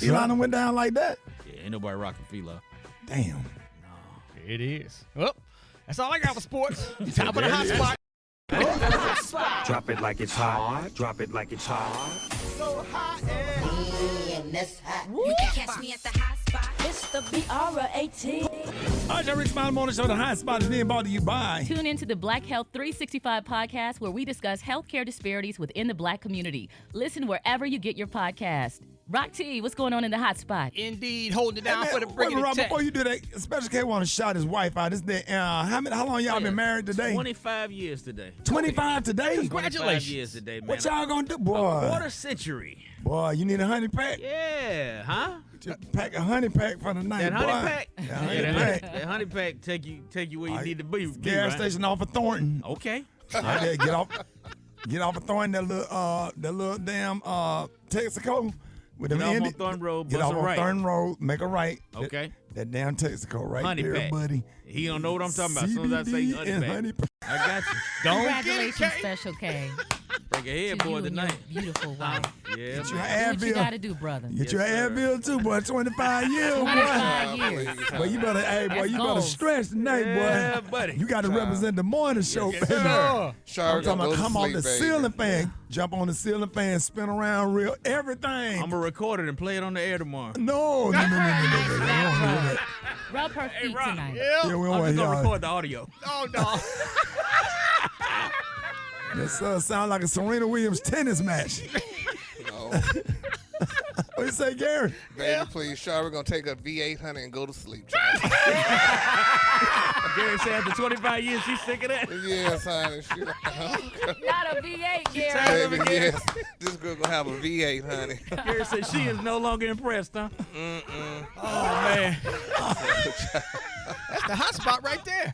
Elon went down like that? Yeah, ain't nobody rocking Philo. Damn. No. It is. Well, that's all I got for sports. Time for the hot spot. Drop it like it's hot. Drop it like it's hot. So hot and that's hot. You can catch me at the hot spot. It's the BR18. All right, Rickey Smiley Morning Show. The hot spot is being brought to you by. Tune into the Black Health 365 podcast, where we discuss healthcare disparities within the Black community. Listen wherever you get your podcast. Rock T, what's going on in the hot spot? Indeed, holding it down for the bringing Rob, it before you do that, Special K want to shout his wife out. How long y'all been married today? 25 years today. 25 today? Congratulations. 25 years today, man. What y'all gonna do, boy? A quarter century. Boy, you need a honey pack? Yeah, huh? Just pack a honey pack for the night, That boy. honey pack? That honey pack take you where you need to be. Gas station off of Thornton. Okay. Right, get off of Thornton, that little damn Texaco. With Get off on Thornton Road, get off on right. Thornton Road, make a right. Okay. That damn Texaco right honey there, pack. buddy. He don't know what I'm talking about. As soon as I say honey pack. I got you. Congratulations, Special K. Break a head, To boy, you and tonight. your beautiful wife. Yeah, Get your Do what Advil. you got to do, brother. Get your Advil too, boy. 25 years, boy. 25 years. Boy, you better, That's better goals. stretch tonight, Yeah, boy. buddy. You got to represent the morning show, baby. I'm talking about come off the ceiling fan, jump on the ceiling fan, spin around real, everything. I'm going to record it and play it on the air tomorrow. No. Rub her feet tonight. Yeah, we don't I'm want just going to y'all. record the audio. Oh, no. That sound like a Serena Williams tennis match. No. What you say, Gary? Baby, please, Char, we're going to take a V800 and go to sleep. Gary said after 25 years, she's sick of that. Yes, honey. She like, Not a V8, Gary. baby, yes. This girl going to have a V8, honey. Gary said she is no longer impressed, huh? Mm-mm. Oh, man. That's the hot spot right there.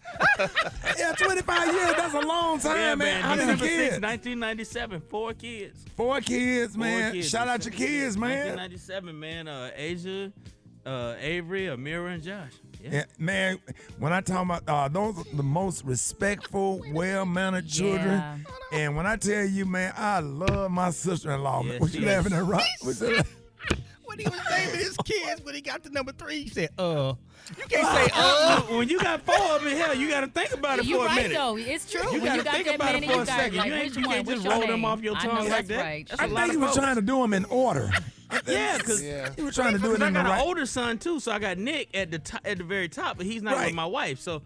Yeah, 25 years, that's a long time, Yeah, man. How many December 6, kids? 1997, 4 kids. 4 kids, man. Four kids. Shout out your kids, man. 1997, man. Asia, Avery, Amira, and Josh. Yeah, man, when I talk about those are the most respectful, well-mannered children. And when I tell you, man, I love my sister-in-law. Yeah, What you she laughing is. at, Rock? When he was naming his kids, when he got to number 3, he said, You can't say, When you got 4 of them in hell, you got to think about it You're for a right, minute. though. It's true. You When got to think that about many, it for you a got, second. like, You which can't one? just What's your roll them name? off your I tongue know like that's that. right. That's I a lot think of he was folks. trying to do them in order. Yeah, because he was trying to do it I in the got right. an older son too, so I got Nick at the very top, but he's not Right. with my wife. So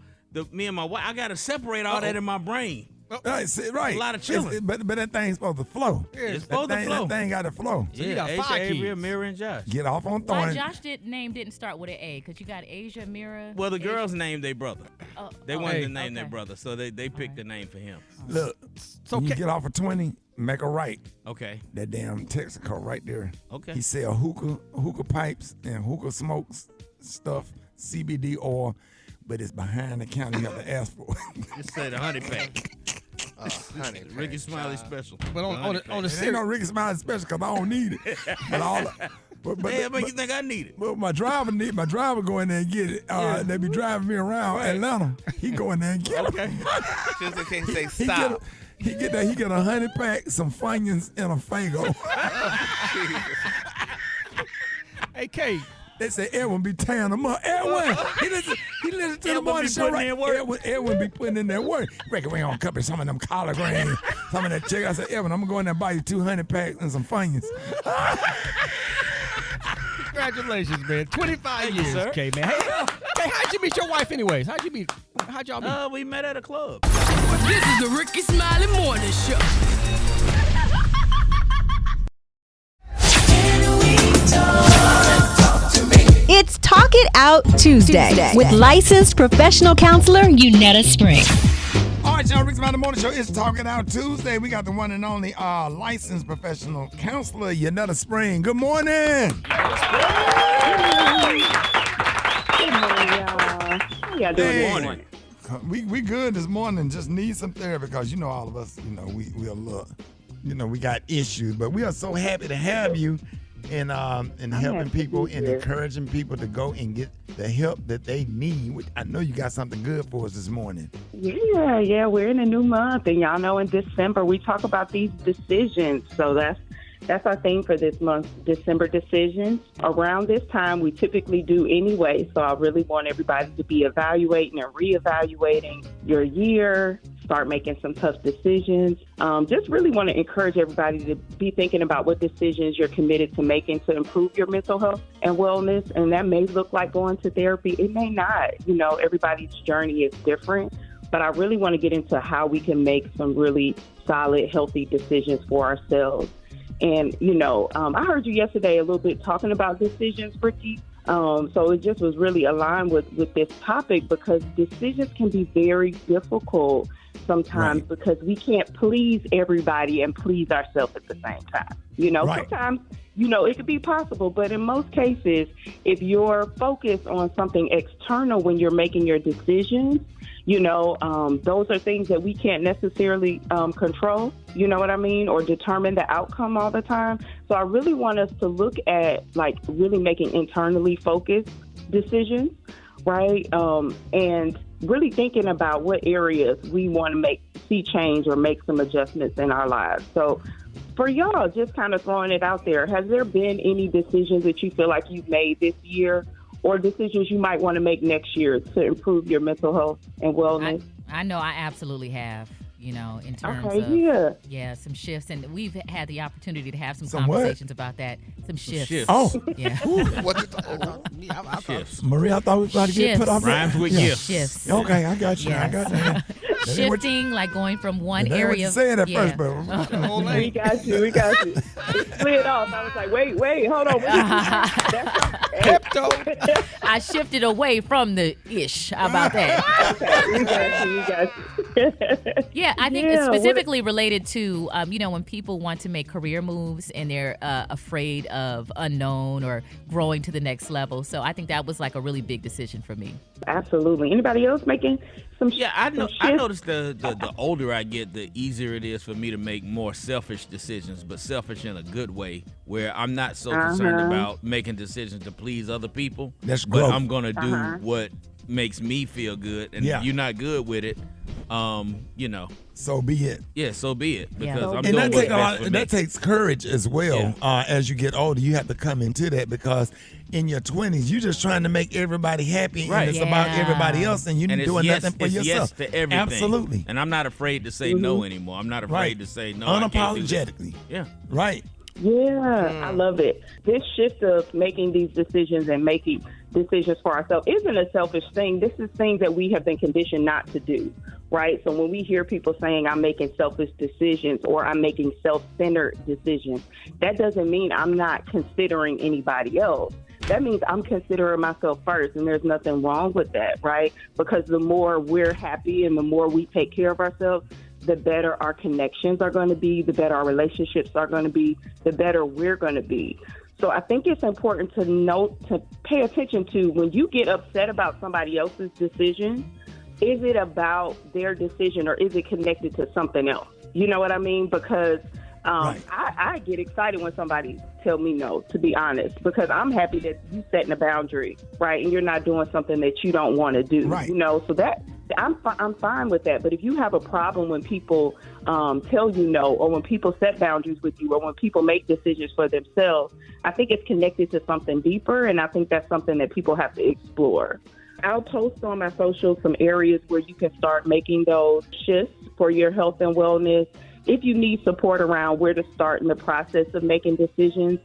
me and my wife, I got to separate all that in my brain. Right, right. A lot of children. But that thing's supposed to flow. Yeah, it's supposed to flow. That thing got to flow. So you got Asia, 5 kids. Avery, Amira, and Josh. Get off on Why throwing. Josh name didn't start with an A? Because you got Asia, Mira. Well, the girls named their brother. They wanted to name okay. their brother, so they picked the name for him. Look, when you get off of 20, make a right. Okay. That damn Texaco right there. Okay. He sell hookah pipes and hookah smokes stuff, CBD oil, but it's behind the counter. You have to ask for it. Just say the honey pack. Honey, Rickey Smiley special. But on the it ain't no Rickey Smiley special because I don't need it. But But you think I need it? But my driver go in there and get it. They be driving me around Atlanta. He go in there and get it. Just in case they stop. He get a honey pack, some Funyuns, and a Fago. Hey, K. They say Edwin be tearing them up. Edwin, he listen to the morning show, right? Edwin be putting in that work. Ricky, we gonna cut some of them collard greens, some of that chicken. I said, Edwin, I'm gonna go in there and buy you 200 packs and some Funyuns. Congratulations, man. 25 Thank you, years, sir. K, man. Hey, how'd you meet your wife anyways? How'd y'all meet? We met at a club. This is the Rickey Smiley Morning Show. It's Talk It Out Tuesday with licensed professional counselor Unetta Spring. All right, y'all, Rickey Smiley Morning Show. It's Talking Out Tuesday. We got the one and only licensed professional counselor, Unetta Spring. Good morning. Good morning, y'all. How y'all doing this morning? We good this morning. Just need some therapy because you know all of us. You know we a little. You know we got issues, but we are so happy to have you. And helping people and encouraging people to go and get the help that they need. I know you got something good for us this morning. Yeah, we're in a new month, and y'all know in December we talk about these decisions. So that's our theme for this month, December decisions. Around this time, we typically do anyway, so I really want everybody to be evaluating and reevaluating your year, start making some tough decisions. Just really want to encourage everybody to be thinking about what decisions you're committed to making to improve your mental health and wellness, and that may look like going to therapy. It may not. You know, everybody's journey is different, but I really want to get into how we can make some really solid, healthy decisions for ourselves. And, you know, I heard you yesterday a little bit talking about decisions, Rickey. So it just was really aligned with this topic because decisions can be very difficult sometimes because we can't please everybody and please ourselves at the same time. You know, sometimes, you know, it could be possible, but in most cases, if you're focused on something external when you're making your decisions, you know, those are things that we can't necessarily control, you know what I mean, or determine the outcome all the time. So I really want us to look at, like, really making internally focused decisions, right? And really thinking about what areas we want to see change or make some adjustments in our lives. So for y'all, just kind of throwing it out there, has there been any decisions that you feel like you've made this year or decisions you might want to make next year to improve your mental health and wellness? I know I absolutely have, you know, in terms of some shifts. And we've had the opportunity to have some conversations about that. Some shifts. Oh. Yeah. Shifts. Maria, I thought we were about to get put off. Rhymes with gifts. Shifts. Okay, I got you. Yes. I got you. Shifting, like going from one area. Saying at first, but we got you. It slid off. I was like, wait, hold on. I shifted away from the ish. How about that? Okay, we got you. Yeah, I think it's specifically related to, you know, when people want to make career moves and they're afraid of unknown or growing to the next level. So I think that was like a really big decision for me. Absolutely. Anybody else making some I noticed the older I get, the easier it is for me to make more selfish decisions, but selfish in a good way, where I'm not so concerned about making decisions to please other people. That's but growth. I'm going to do what makes me feel good. And if you're not good with it, you know. So be it. Yeah, so be it. Because I'm and doing what's best for me. that takes courage as well. As you get older, you have to come into that because in your 20s, you're just trying to make everybody happy, and it's about everybody else, and you're doing nothing for yourself. Yes to everything. Absolutely. And I'm not afraid to say no anymore. I'm not afraid to say no. Unapologetically. Yeah. Right. Yeah, I love it. This shift of making these decisions and making decisions for ourselves isn't a selfish thing. This is things that we have been conditioned not to do, right? So when we hear people saying I'm making selfish decisions or I'm making self-centered decisions, that doesn't mean I'm not considering anybody else. That means I'm considering myself first, and there's nothing wrong with that, right? Because the more we're happy and the more we take care of ourselves, the better our connections are going to be, the better our relationships are going to be, the better we're going to be. So I think it's important to note, to pay attention to when you get upset about somebody else's decision, is it about their decision or is it connected to something else? You know what I mean? Because I get excited when somebody tell me no, to be honest, because I'm happy that you setting a boundary, right? And you're not doing something that you don't want to do, you know? So that I'm fine with that. But if you have a problem when people tell you no, or when people set boundaries with you, or when people make decisions for themselves, I think it's connected to something deeper, and I think that's something that people have to explore. I'll post on my socials some areas where you can start making those shifts for your health and wellness. If you need support around where to start in the process of making decisions,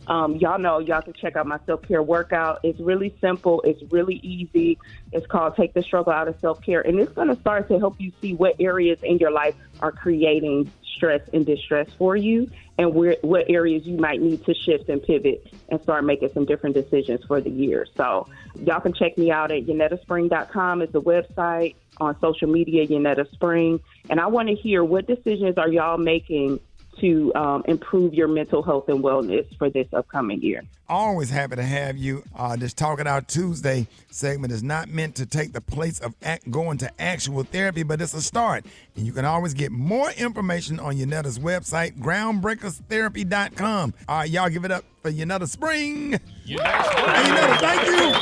y'all know y'all can check out my self-care workout. It's really simple. It's really easy. It's called Take the Struggle Out of Self-Care. And it's going to start to help you see what areas in your life are creating stress and distress for you, and what areas you might need to shift and pivot and start making some different decisions for the year. So y'all can check me out at YanettaSpring.com is the website. On social media, Yanetta Spring. And I want to hear, what decisions are y'all making to improve your mental health and wellness for this upcoming year? Always happy to have you. This Talk It Out Tuesday segment is not meant to take the place of going to actual therapy, but it's a start. And you can always get more information on Yanetta's website, groundbreakerstherapy.com. All right, y'all give it up for Yanetta Spring. Yanetta, thank you.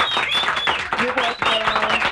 You're welcome.